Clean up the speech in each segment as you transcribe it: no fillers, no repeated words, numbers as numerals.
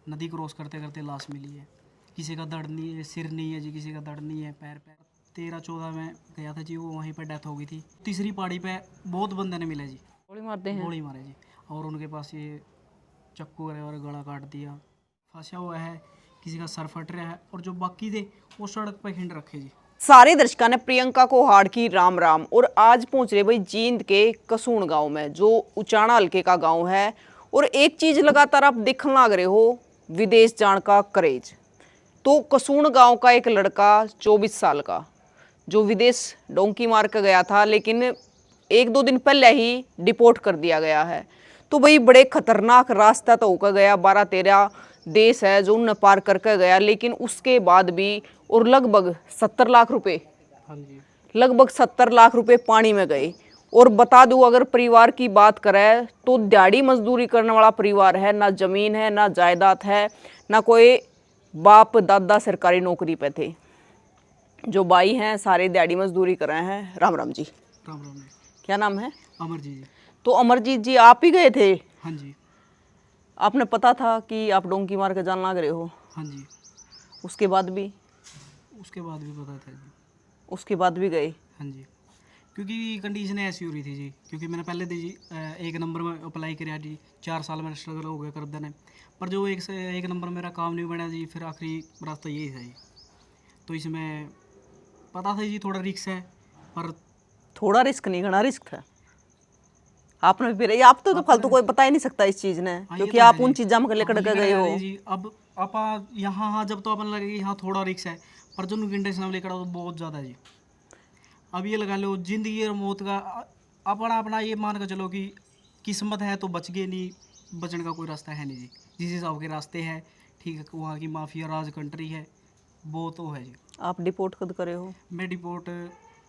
नदी क्रॉस करते करते लाश मिली है। किसी का धड़ नहीं है, सिर नहीं है जी, किसी का धड़ नहीं है, पैर पैर 13-14 में गया था जी, वो वहीं पर डेथ हो गई थी। तीसरी पहाड़ी पे बहुत बंदे ने मिले जी, गोली मारते हैं। गोली मारे जी, और उनके पास ये चक्कू है और गला काट दिया, फंसा हुआ है, किसी का सर फट रहा है, और जो बाकी थे वो सड़क पे खिंड रखे जी। सारे दर्शकों ने प्रियंका को हाड़ की राम राम। और आज पहुंच रहे भाई जींद के कसून गांव में, जो उचाना हल्के का गांव है। और एक चीज लगातार आप देखने लग रहे हो, विदेश जाने का करेज। तो कसून गांव का एक लड़का 24 साल का, जो विदेश डोंकी मार कर गया था, लेकिन 1-2 दिन पहले ही डिपोर्ट कर दिया गया है। तो भाई बड़े खतरनाक रास्ता तो होकर गया, 12-13 देश है जो उन्हें पार करके गया, लेकिन उसके बाद भी और लगभग 70 लाख रुपए, हाँ जी, लगभग 70 लाख रुपए पानी में गए। और बता दूं, अगर परिवार की बात करें तो दिहाड़ी मजदूरी करने वाला परिवार है, ना जमीन है, ना जायदाद है, ना कोई बाप दादा सरकारी नौकरी पे थे। जो भाई हैं सारे दिहाड़ी मजदूरी कर रहे हैं। राम राम जी। राम राम जी। क्या नाम है? अमर जी जी। तो अमरजीत जी, आप ही गए थे? हाँ जी। आपने पता था कि आप डोंकी मार के जान लग रहे हो? हाँ जी, उसके बाद भी? उसके बाद भी पता था जी। उसके बाद भी गए? हाँ जी, क्योंकि कंडीशन ऐसी हो रही थी जी, क्योंकि मैंने पहले दी जी 1 नंबर में अप्लाई कराया जी, 4 साल मैंने स्ट्रगल हो गया कर देने, पर जो 1 नंबर मेरा काम नहीं बना जी, फिर आखिरी रास्ता यही था जी। तो इसमें पता था जी थोड़ा रिक्स है, पर थोड़ा रिस्क नहीं, घना रिस्क था। आपने फिर आप तो फालतू कोई बता ही नहीं सकता इस चीज ने, हाँ ये क्योंकि तो है आप जी, उन चीजा में लेकर अब के लेकर गए गया हो। जी। अब अपा यहाँ हाँ जब तो अपन लगे हाँ थोड़ा रिक्स है, पर जो कंडीशन में लेकर आओ तो बहुत ज़्यादा है जी। अब ये लगा लो जिंदगी और मौत का अपना अपना ये मान कर चलो कि किस्मत है तो बच गए, नहीं बचने का कोई रास्ता है नहीं जी। जिस हिसाब के रास्ते हैं, ठीक है, वहाँ की माफिया राज कंट्री है, वो तो है जी। आप डिपोर्ट कब करे हो? मैं डिपोर्ट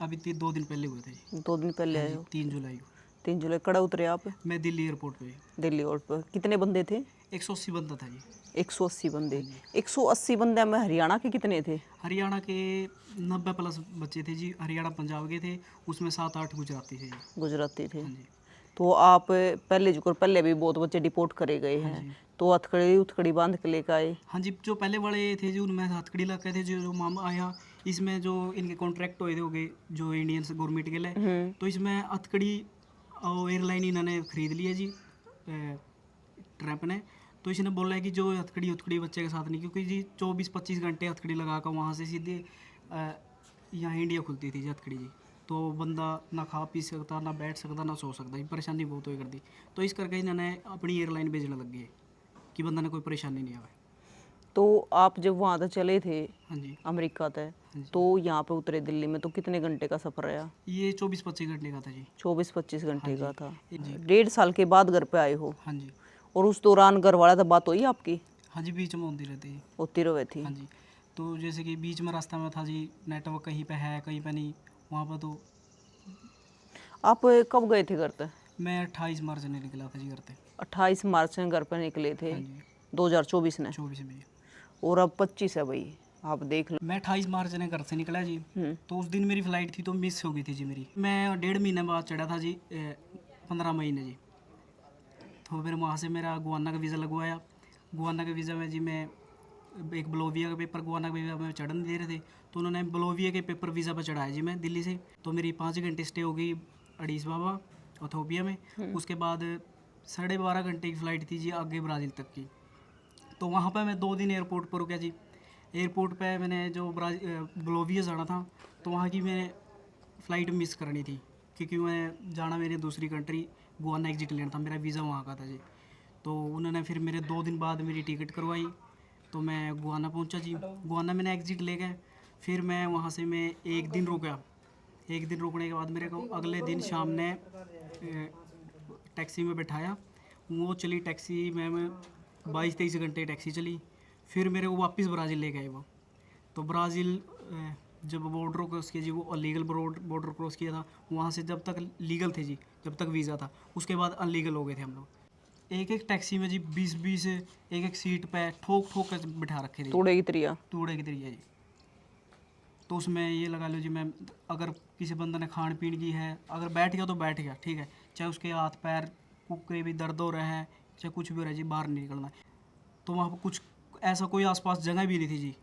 अभी 2 दिन पहले हुए थे जी। 2 दिन पहले हाँ आए जी, हो? 3 जुलाई को। 3 जुलाई कड़ा उतरे आप? मैं दिल्ली एयरपोर्ट पे। दिल्ली। और पर कितने बंदे थे? 180 बंदा था जी। 180 हाँ बंदे। जी, 180 बंदे में हरियाणा के कितने थे? हरियाणा के 90+ बच्चे थे जी, हरियाणा पंजाब के थे, उसमें 7-8 गुजराती थे जी। गुजराती थे। हाँ जी। तो आप पहले जो पहले भी बहुत बच्चे डिपोर्ट करे गए हाँ हैं, जी। तो हथकड़ी उथकड़ी बांध के लेकर आए? हाँ जी, जो पहले वाले थे जी उनमें हथकड़ी लग गए थे, जो मामा आया इसमें जो इनके कॉन्ट्रैक्ट हुए थे हो गए जो इंडियन गवर्नमेंट के लिए, तो इसमें हथकड़ी और एयरलाइन इन्होंने खरीद लिया जी, ट्रैप ने। तो इसने बोला है कि जो हथकड़ी हथकड़ी बच्चे के साथ नहीं, क्योंकि जी 24-25 घंटे हथकड़ी लगा कर वहाँ से सीधे यहाँ इंडिया खुलती थी जी हथकड़ी जी। तो बंदा ना खा पी सकता, ना बैठ सकता, ना सो सकता, ये परेशानी बहुत हो कर दी। तो इस करके इन्होंने अपनी एयरलाइन भेजने लग गए कि बंदा ने कोई परेशानी नहीं आवे। तो आप जब वहाँ तक चले थे हाँ जी। अमेरिका तक, हाँ जी, तो यहाँ पे उतरे दिल्ली में, तो कितने घंटे का सफ़र रहा? ये 24-25 घंटे का था जी। 24-25 हाँ घंटे जी। का था। जी। 1.5 साल के बाद घर पे आए हो? हाँ जी। और उस दौरान घर वाला से बात हुई आपकी? हाँ जी, बीच में होती रहती है। होती रहे थी? हाँ जी, तो जैसे कि बीच में रास्ता में था जी, नेटवर्क कहीं पे है कहीं पे नहीं, वहाँ पर तो आप कब गए थे घर पे? मैं 28 मार्च ने निकला था जी घर से। 28 मार्च में घर पे निकले थे, हाँ जी, 2024 ने। 24 में। और अब 25 है भाई, आप देख लो। मैं 28 मार्च ने घर से निकला जी, तो उस दिन मेरी फ़्लाइट थी तो मिस हो गई थी जी मेरी। मैं 1.5 महीने बाद चढ़ा था जी, 15 मई ने जी। तो फिर वहाँ से मेरा गुआना का वीज़ा लगवाया। गुआना के वीज़ा में जी मैं एक बोलोविया का पेपर, गुआना का वीज़ा में चढ़ नहीं दे रहे थे, तो उन्होंने बोलोविया के पेपर वीज़ा पर चढ़ाया जी मैं दिल्ली से। तो मेरी 5 घंटे स्टे हो गई अडीस बाबा इथोपिया में। उसके बाद 12.5 घंटे की फ़्लाइट थी जी आगे ब्राज़ील तक की। तो वहाँ पर मैं 2 दिन एयरपोर्ट पर रुका जी। एयरपोर्ट पे मैंने जो बोलोविया जाना था, तो वहाँ की मैंने फ़्लाइट मिस करनी थी, क्योंकि मैं जाना मेरी दूसरी कंट्री गुआना एग्जिट लेना था, मेरा वीज़ा वहाँ का था जी। तो उन्होंने फिर मेरे 2 दिन बाद मेरी टिकट करवाई, तो मैं गुआना पहुँचा जी। गुआना मैंने एग्जिट ले गए, फिर मैं वहाँ से मैं 1 दिन रुका। 1 दिन रुकने के बाद मेरे को अगले दिन शाम ने टैक्सी में बैठाया। वो चली टैक्सी में 22-23 घंटे टैक्सी चली, फिर मेरे को वापस ब्राज़ील ले गए वो। तो ब्राज़ील जब बॉर्डर क्रॉस किया जी, वो अनलीगल बॉर्डर क्रॉस किया था। वहाँ से जब तक लीगल थे जी, जब तक वीज़ा था, उसके बाद अनलीगल हो गए थे हम लोग। एक एक टैक्सी में जी 20-20 एक एक सीट पे ठोक ठोक कर बिठा रखे थे जी, तोड़े की तरिया। तूड़े की तरीके जी। तो उसमें ये लगा लो जी, मैं अगर किसी बंदे ने खान पीन की है, अगर बैठ गया तो बैठ गया, ठीक है, चाहे उसके हाथ पैर कुकरे भी दर्द हो रहे हैं, चाहे कुछ भी हो रहा है जी, बाहर नहीं निकलना। तो वहाँ पर कुछ ऐसा कोई आसपास जगह भी नहीं थी जी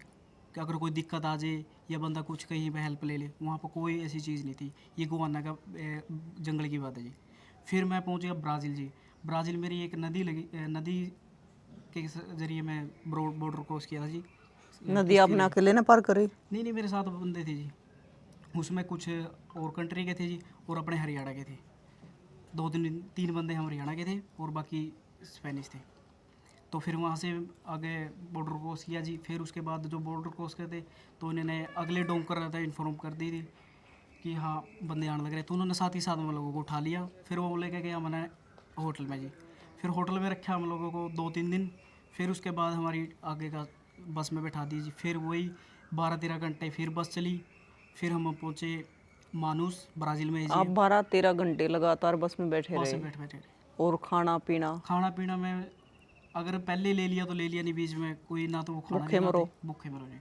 कि अगर कोई दिक्कत आ जाए या बंदा कुछ कहीं पे हेल्प ले ले, वहाँ पर कोई ऐसी चीज़ नहीं थी। ये गोवाना का जंगल की बात है जी। फिर मैं पहुँच गया ब्राज़ील जी। ब्राज़ील मेरी एक नदी लगी, नदी के ज़रिए मैं बॉर्डर क्रॉस किया था जी। नदी आपने अकेले ना पार करी? नहीं नहीं, मेरे साथ बंदे थे जी। उसमें कुछ और कंट्री के थे जी और अपने हरियाणा के थे। दो तीन बंदे हम हरियाणा के थे और बाकी स्पेनिश थे। तो फिर वहाँ से आगे बॉर्डर क्रॉस किया जी। फिर उसके बाद जो बॉर्डर क्रॉस करते तो उन्होंने अगले डोंक कर रहा था इन्फॉर्म कर दी थी कि हाँ बंदे आने लग रहे। तो उन्होंने साथ ही साथ हम लोगों को उठा लिया। फिर वो लेके गया मैंने होटल में जी। फिर होटल में रखा हम लोगों को 2-3 दिन। फिर उसके बाद हमारी आगे का बस में बैठा दी जी। फिर वही 12-13 घंटे फिर बस चली। फिर हम पहुँचे मानूस, ब्राज़ील में है जी। आप 12-13 घंटे लगातार बस में बैठे बस रहे? में बैठ बैठे और खाना पीना? खाना पीना में अगर पहले ले लिया तो ले लिया, नहीं बीच में कोई ना तो वो खाना भूखे नहीं मरो? खाते, भूखे मरो जी।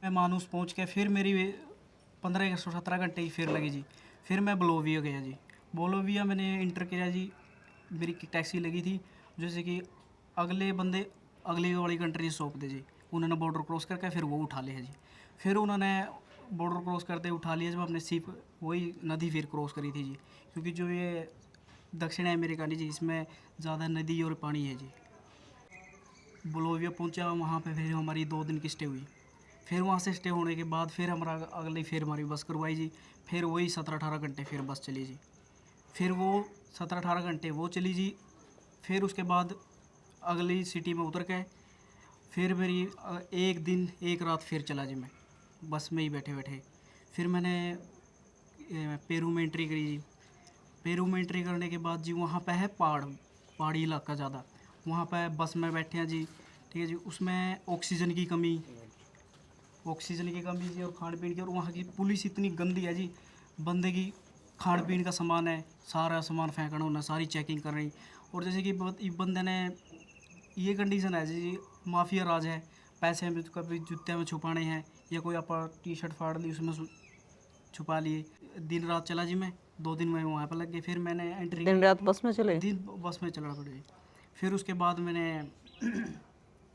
मैं मानूस पहुंच के फिर मेरी 15-17 घंटे की फिर लगी जी। फिर मैं बोलोविया गया जी। बोलोविया मैंने इंटर किया जी। मेरी टैक्सी लगी थी जैसे कि अगले बंदे अगली वाली कंट्री सौंप दे जी। उन्होंने बॉर्डर क्रॉस करके फिर वो उठा लिया जी। फिर उन्होंने बॉर्डर क्रॉस करते उठा लिया जब अपने सिप वही नदी फिर क्रॉस करी थी जी। क्योंकि जो ये दक्षिण अमेरिका नहीं जी, इसमें ज़्यादा नदी और पानी है जी। बोलोविया पहुंचा, वहाँ पे फिर हमारी 2 दिन की स्टे हुई। फिर वहाँ से स्टे होने के बाद फिर हमारा अगली फिर हमारी बस करवाई जी। फिर वही 17-18 घंटे फिर बस चली जी। फिर वो 17-18 घंटे वो चली जी। फिर उसके बाद अगली सिटी में उतर के फिर मेरी एक दिन एक रात फिर चला जी मैं बस में ही बैठे बैठे। फिर मैंने पेरू में एंट्री करी जी। पेरू में एंट्री करने के बाद जी वहाँ पे है पहाड़ी इलाका ज़्यादा। वहाँ पे बस में बैठे हैं जी, ठीक है जी। उसमें ऑक्सीजन की कमी जी और खान पीन की। और वहाँ की पुलिस इतनी गंदी है जी। बंदे की खान पीन का सामान है, सारा सामान फेंकना होना, सारी चेकिंग कर रही। और जैसे कि बंदे ने ये कंडीशन है जी, माफिया राज है। पैसे में कभी जूते में छुपाने हैं या कोई आप टी शर्ट फाड़ ली उसमें छुपा लिए। दिन रात चला जी मैं 2 दिन में वहाँ पर लग गए। फिर मैंने एंट्री दिन रात बस में चले? दिन बस में चलना पड़ा जी। फिर उसके बाद मैंने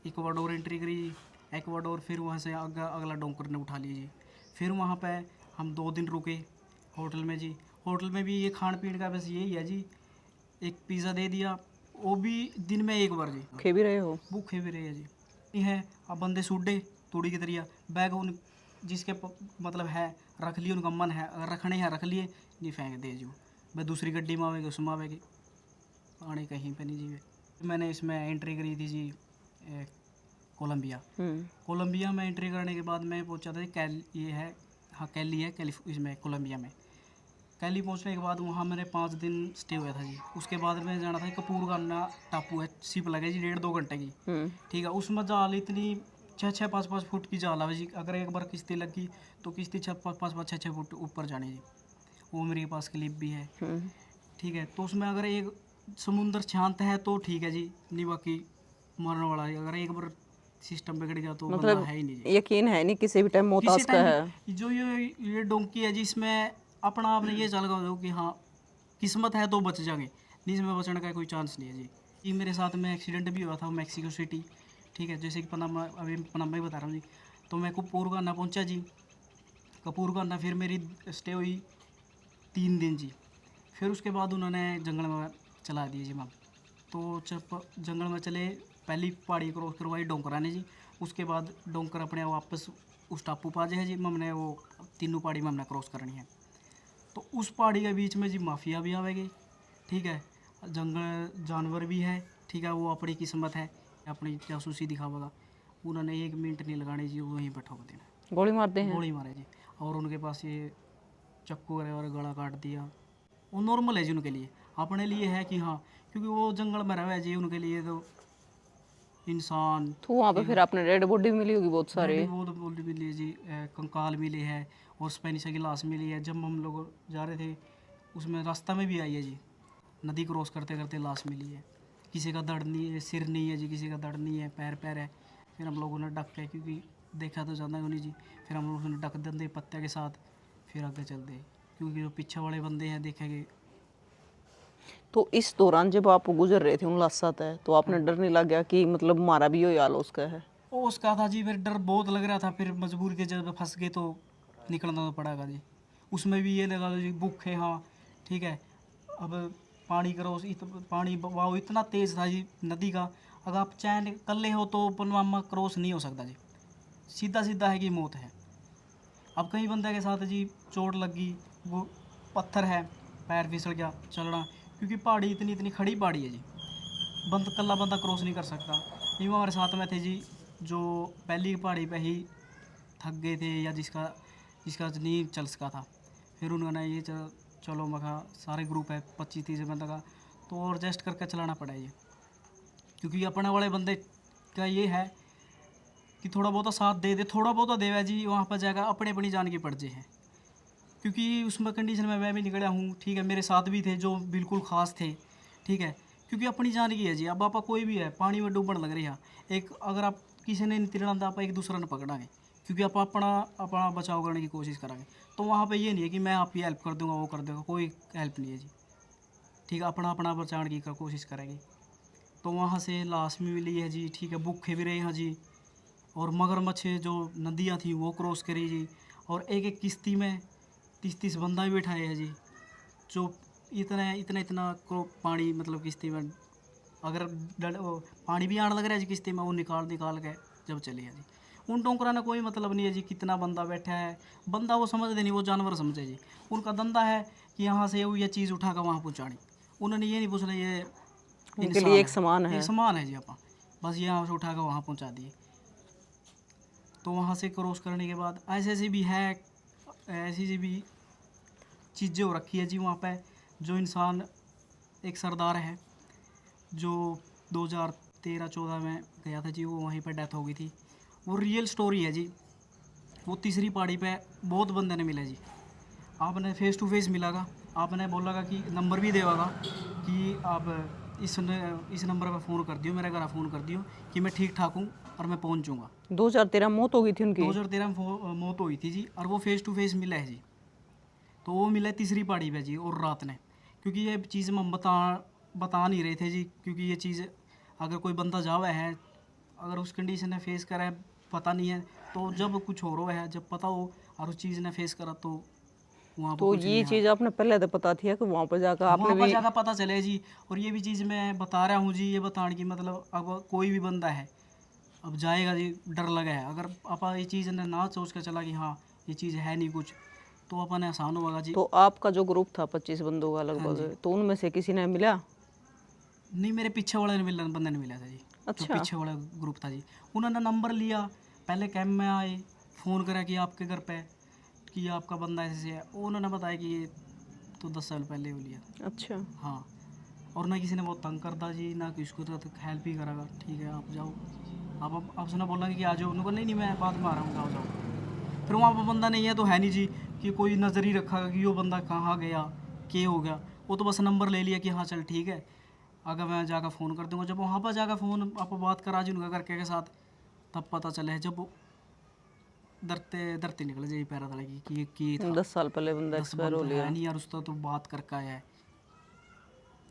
इक्वाडोर एंट्री करी जी। इक्वाडोर फिर वहाँ से अगला डोंकर ने उठा लिया जी। फिर वहाँ पे हम 2 दिन रुके होटल में जी। होटल में भी ये खान पीन का बस यही है जी, एक पिज़्ज़ा दे दिया, वो भी दिन में एक बार जी। खे भी रहे हो? भूखे भी रहे जी। ये है अब बंदे सूडे तूड़ी की तरिया बैग उन जिसके मतलब है रख लिए, उनका मन है अगर रखने हैं रख लिए, नहीं फेंक दे जो। मैं दूसरी गड्डी में आवेगी उसमें आवेगी, आने कहीं पे नहीं जी। मैंने इसमें एंट्री करी थी जी कोलंबिया। कोलंबिया में एंट्री करने के बाद मैं पहुंचा था ये है, हाँ कैली है, इसमें कोलंबिया में। कैली पहुंचने के बाद वहाँ मैंने 5 दिन स्टे हुआ था जी। उसके बाद मैं जाना था कपूर गाना टापू है, शिप लगे जी 1.5-2 घंटे की, ठीक है। उसमें जाल इतनी 6-6, 5-5 फुट की जाल है जी। अगर एक बार किश्ती लगी तो किश्ती 5-5, 6-6 फुट ऊपर जानी जी। वो मेरे पास क्लिप भी है, ठीक है। तो उसमें अगर एक समुंदर शांत है तो ठीक है जी, नहीं बाकी मरने वाला है। अगर एक बार सिस्टम बिगड़ गया तो बंदा है ही नहीं जी। यकीन है नहीं किसी भी टाइम मौत किसी आ सकता टाइम है। जो ये डोंकी है जी, इसमें अपना आपने ये चल गया कि हाँ किस्मत है तो बच जाएंगे, नहीं इसमें बचने का कोई चांस नहीं है जी। ये मेरे साथ में एक्सीडेंट भी हुआ था मैक्सिको सिटी, ठीक है। जैसे कि पनामा, अभी पनामा ही बता रहा हूँ जी। तो मैं कपूरगाना पहुँचा जी। कपूरगाना फिर मेरी स्टे हुई 3 दिन जी। फिर उसके बाद उन्होंने जंगल में चला दिए जी मैम। तो जब जंगल में चले, पहली पहाड़ी क्रॉस करवाई डोंकरा ने जी। उसके बाद डोंकर अपने वापस उस टापू पा जाए जी। हमने वो तीनों पहाड़ी में हमने क्रॉस करनी है। तो उस पहाड़ी के बीच में जी माफिया भी आवेगी, ठीक है। जंगल जानवर भी है, ठीक है। वो अपनी किस्मत है, अपनी जासूसी दिखावेगा। उन्होंने 1 मिनट नहीं लगाने जी, वहीं पर ठोक देना, गोली मारते हैं? गोली मारे जी। और उनके पास ये चक्कू वगैरह और गला काट दिया। वो नॉर्मल है जी उनके लिए। अपने लिए है कि हाँ, क्योंकि वो जंगल में रहे जी, उनके लिए तो इंसान। तो वहाँ पे फिर आपने डेड बॉडी मिली होगी बहुत सारे? डेड बहुत बोल्ड मिली है जी, कंकाल मिले हैं और स्पेनिश की लाश मिली है। जब हम लोग जा रहे थे उसमें रास्ता में भी आई है जी, नदी क्रॉस करते करते लाश मिली है। किसी का धड़ नहीं है, सिर नहीं है जी, किसी का धड़ नहीं है, पैर पैर है। फिर हम लोगों ने ढक के, क्योंकि देखा तो जाना ही नहीं जी, फिर हम लोगों ने ढक देते पत्ते के साथ, फिर आगे चलते। क्योंकि जो पीछे वाले बंदे हैं देखेंगे तो इस दौरान जब आप गुजर रहे थे उन लाशा तय, तो आपने डर नहीं लग गया कि मतलब हमारा भी यो हाल उसका है? वो उसका था जी, फिर डर बहुत लग रहा था, फिर मजबूरी के जब फंस गए तो निकलना तो पड़ेगा जी। उसमें भी ये लगा लो जी, भूख है, हाँ ठीक है। अब पानी करो, पानी बहाव इतना तेज़ था जी नदी का, अगर आप चैन कर ले हो तो पनवामा क्रॉस नहीं हो सकता जी, सीधा सीधा है कि मौत है। अब कई बंदे के साथ जी चोट लग गई, वो पत्थर है, पैर फिसल गया चलना, क्योंकि पहाड़ी इतनी इतनी खड़ी पहाड़ी है जी, कल्ला बंदा क्रॉस नहीं कर सकता। नहीं, वो हमारे साथ में थे जी, जो पहली पहाड़ी पे ही थक गए थे, या जिसका जिसका नहीं चल सका था, फिर उन्होंने ये चलो मखा सारे ग्रुप है 25-30 बंदा का, तो एडजस्ट करके चलाना पड़ा ये, क्योंकि अपने वाले बंदे का ये है कि थोड़ा बहुत साथ दे दे, थोड़ा बहुत देवे जी, वहाँ पर जाएगा अपने अपनी जान की पड़ है। क्योंकि उसमें कंडीशन में मैं भी निकला हूँ, ठीक है, मेरे साथ भी थे जो बिल्कुल ख़ास थे, ठीक है, क्योंकि अपनी जान की है जी। अब आप कोई भी है पानी में डूबने लग रही है, एक अगर आप किसी ने नहीं तिरना तो आप एक दूसरे ने पकड़ांगे, क्योंकि आप अपना अपना बचाव करने की कोशिश करेंगे। तो वहाँ पे ये नहीं है कि मैं आपकी हेल्प कर दूंगा, वो कर देगा, कोई हेल्प नहीं है जी, ठीक है, अपना अपना बचाने की कोशिश करेंगे। तो वहाँ से लाश भी मिली है जी, ठीक है, भूखे भी रहे हैं जी, और मगरमच्छ जो नदियाँ थी वो क्रॉस करी जी, और एक एक किश्ती में 30-30 बंदा भी बैठाए हैं जी, जो इतना इतना इतना को पानी मतलब किश्ती में, अगर पानी भी आने लग रहा है जी किश्ती में, वो निकाल निकाल के जब चले हैं जी। उन टोंकरा ने कोई मतलब नहीं है जी कितना बंदा बैठा है, बंदा वो समझते नहीं, वो जानवर समझे जी। उनका धंधा है कि यहाँ से ये चीज़ उठा कर वहाँ पहुँचानी, उन्होंने ये नहीं पूछना ये उनके लिए इंसान एक समान है, एक है। समान है जी, आप बस ये यहाँ से उठा कर वहाँ पहुँचा दिए। तो वहाँ से क्रॉस करने के बाद ऐसे ऐसे भी है, ऐसी ऐसी भी चीज़ें हो रखी है जी वहाँ पे। जो इंसान एक सरदार है जो 2013-14 में गया था जी, वो वहीं पर डेथ हो गई थी, वो रियल स्टोरी है जी। वो तीसरी पहाड़ी पे बहुत बंदे ने मिला जी, आपने फेस टू फेस मिलागा, आपने बोलागा कि नंबर भी देवागा कि आप इस नंबर पर फ़ोन कर दियो, मेरे घर फ़ोन कर दियो कि मैं ठीक ठाक हूँ और मैं पहुँच जाऊँगा। 2013 मौत हो गई थी उनकी? 2013 में मौत हुई थी जी, और वो फेस टू फेस मिला है जी। तो वो मिला तीसरी पहाड़ी पे जी, और रात ने, क्योंकि ये चीज़ हम बता नहीं रहे थे जी, क्योंकि ये चीज़ अगर कोई बंदा जावा है, अगर उस कंडीशन ने फेस करा है, पता नहीं है, तो जब कुछ हो रहा है, जब पता हो और उस चीज़ ने फेस करा, तो वहाँ पर तो कुछ नहीं ये है। चीज़ आपने पहले तो पता थी कि वहाँ पर जाकर आपने वहाँ पर भी? जाकर पता चले जी, और ये भी चीज़ मैं बता रहा हूँ जी, ये बताने की मतलब, अब कोई भी बंदा है अब जाएगा जी, डर लगा है, अगर आप ये चीज़ ने ना सोच कर चला कि हाँ ये चीज़ है नहीं कुछ, तो अपन आसान होगा जी। तो आपका जो ग्रुप था 25 बंदों का हाँ जी। लगभग, तो उनमें से किसी ने मिला? नहीं, मेरे पीछे वाले ने मिला, बंदे ने मिला था जी, जो अच्छा। पीछे वाला ग्रुप था जी। उन्होंने नंबर लिया, पहले कैंप में आए, फ़ोन करा कि आपके घर पे कि आपका बंदा ऐसे है, उन्होंने बताया कि ये तो 10 साल पहले हो लिया। अच्छा। हाँ, और ना किसी ने बहुत तंग करता जी, ना किसको तो हेल्प ही करेगा, ठीक है आप जाओ, आप आपसे ना बोला कि आ जाओ, उनको नहीं नहीं मैं बाद में आ रहा हूँ, जाओ जाओ। फिर वहाँ पर बंदा नहीं है तो है नहीं जी, कि कोई नज़र ही रखा कि वो बंदा कहाँ गया, क्या हो गया, वो तो बस नंबर ले लिया कि हाँ चल ठीक है, अगर मैं जाकर फ़ोन कर दूँगा। जब वहाँ पर जाकर फ़ोन आप बात करा जी उनका करके के साथ, तब पता चले, जब वो डरते डरते निकले जी पैरा तले कि ये था, 10 साल पहले बंदा 10 एक्सपायर हो बंदा है लिया। नहीं यार, उसका तो बात करके आया है,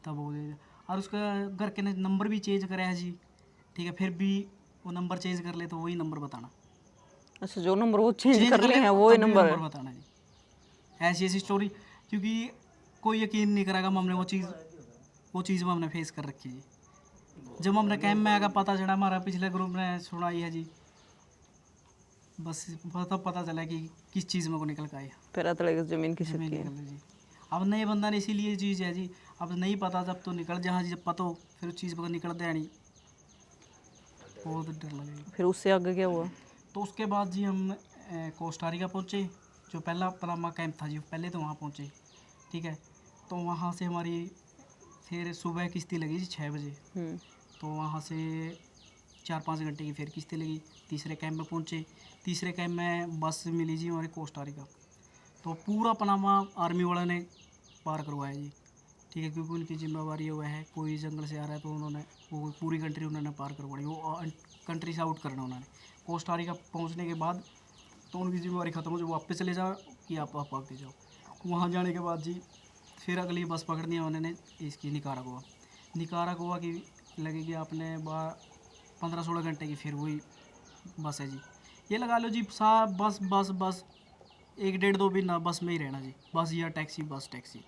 तब वो और उसका घर के ने नंबर भी चेंज करा है जी, ठीक है, फिर भी वो नंबर चेंज कर ले तो वही नंबर बताना, अच्छा, जो नंबर वो चेंज चेंज कर कर लिए ले हैं वो ही तब भी नंबर नंबर है? बताना जी। ऐसी ऐसी स्टोरी, क्योंकि कोई यकीन नहीं करेगा, हमने वो चीज़ में हमने फेस कर रखी है जी। जब हमने कैंप में आकर पता चला, हमारा पिछले ग्रुप ने सुनाई है जी, बस तब पता चला कि किस चीज़ में को निकल के आए, पैरा तले की जमीन जमीन खिसक है। निकल गई जी। अब नए बंदा ने इसीलिए चीज़ है जी, अब नहीं पता जब तो निकल जहाँ जब पता हो, फिर उस चीज़ पर निकल दे नहीं, बहुत डर लगेगा। फिर उससे आगे क्या हुआ? तो उसके बाद जी हम कोस्टारिका पहुँचे, जो पहला पनामा कैंप था जी, पहले तो वहाँ पहुँचे, ठीक है। तो वहाँ से हमारी फिर सुबह किश्ती लगी जी 6 बजे, तो वहाँ से 4-5 घंटे की फिर किश्ती लगी, तीसरे कैंप में पहुँचे। तीसरे कैंप में बस मिली जी हमारे कोस्टारिका, तो पूरा पनामा आर्मी वाला ने पार करवाया जी, ठीक है, क्योंकि उनकी जिम्मेवारी हुआ है, कोई जंगल से आ रहा है तो उन्होंने वो पूरी कंट्री उन्होंने पार करवाई, वो कंट्री से आउट करना उन्होंने। कोस्टारिका पहुंचने के बाद तो उनकी जिम्मेवारी ख़त्म हो, जो वापस चले जाओ कि आप आगे जाओ। वहाँ जाने के बाद जी फिर अगली बस पकड़नी है उन्होंने इसकी निकारागुआ की लगेगी आपने 15-16 घंटे की, फिर वही बस है जी। ये लगा लो जी बस बस बस 1-1.5-2 दिन ना बस में ही रहना जी, बस या टैक्सी बस टैक्सी।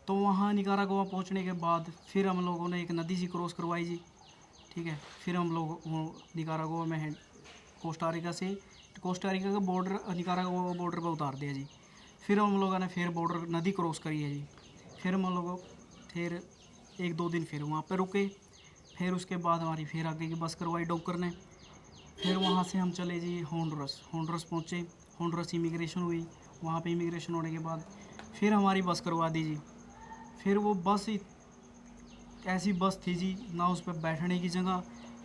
तो वहाँ निकारागुआ पहुँचने के बाद फिर हम लोगों ने एक नदी सी क्रॉस करवाई जी, ठीक है। फिर हम लोग निकारागुआ में हैं, कोस्टारिका का बॉर्डर निकारागुआ बॉर्डर पर उतार दिया जी। फिर हम लोगों ने फिर बॉर्डर नदी क्रॉस करी है जी। फिर हम लोग फिर 1-2 दिन फिर वहाँ पर रुके। फिर उसके बाद हमारी फिर आगे की बस करवाई डॉक्टर ने। फिर वहाँ से हम चले जी होंडुरस पहुँचे। होंडुरस इमिग्रेशन हुई, वहाँ पे इमिग्रेशन होने के बाद फिर हमारी बस करवा दी जी। फिर वो बस ऐसी बस थी जी, ना उस पर बैठने की जगह,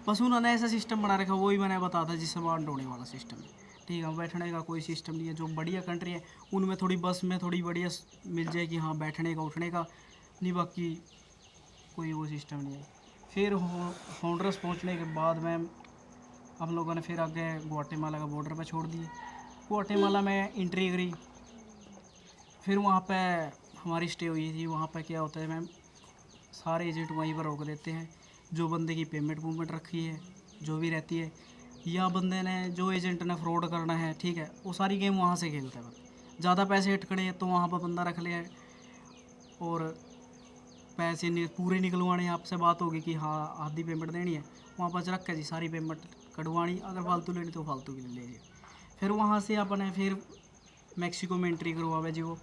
बस उन्होंने ऐसा सिस्टम बना रखा, वही मैंने बताया था जिससे सामान ढोने वाला सिस्टम है, ठीक है। बैठने का कोई सिस्टम नहीं है। जो बढ़िया कंट्री है उनमें थोड़ी बस में थोड़ी बढ़िया मिल जाए कि हाँ बैठने का उठने का, नहीं बाकी कोई वो सिस्टम नहीं है। फिर होंडुरस पहुँचने के बाद में हम लोगों ने फिर आगे ग्वाटेमाला का बॉर्डर पर छोड़ दिए। ग्वाटेमाला में एंट्री करी। फिर वहाँ पे हमारी स्टे हुई थी। वहाँ पे क्या होता है मैम, सारे एजेंट वहीं पर रोक देते हैं। जो बंदे की पेमेंट रखी है जो भी रहती है, या बंदे ने जो एजेंट ने फ्रॉड करना है, ठीक है, वो सारी गेम वहाँ से खेलता है। ज़्यादा पैसे अटकड़े हैं तो वहाँ पर बंदा रख लिया, और पैसे पूरे निकलवाने आपसे बात होगी कि हाँ आधी पेमेंट देनी है, वहाँ पर रख के जी सारी पेमेंट कटवानी, अगर फालतू लेनी तो फालतू की ले लीजिए। फिर वहाँ से अपने फिर मैक्सिको में एंट्री करवावे जी। वो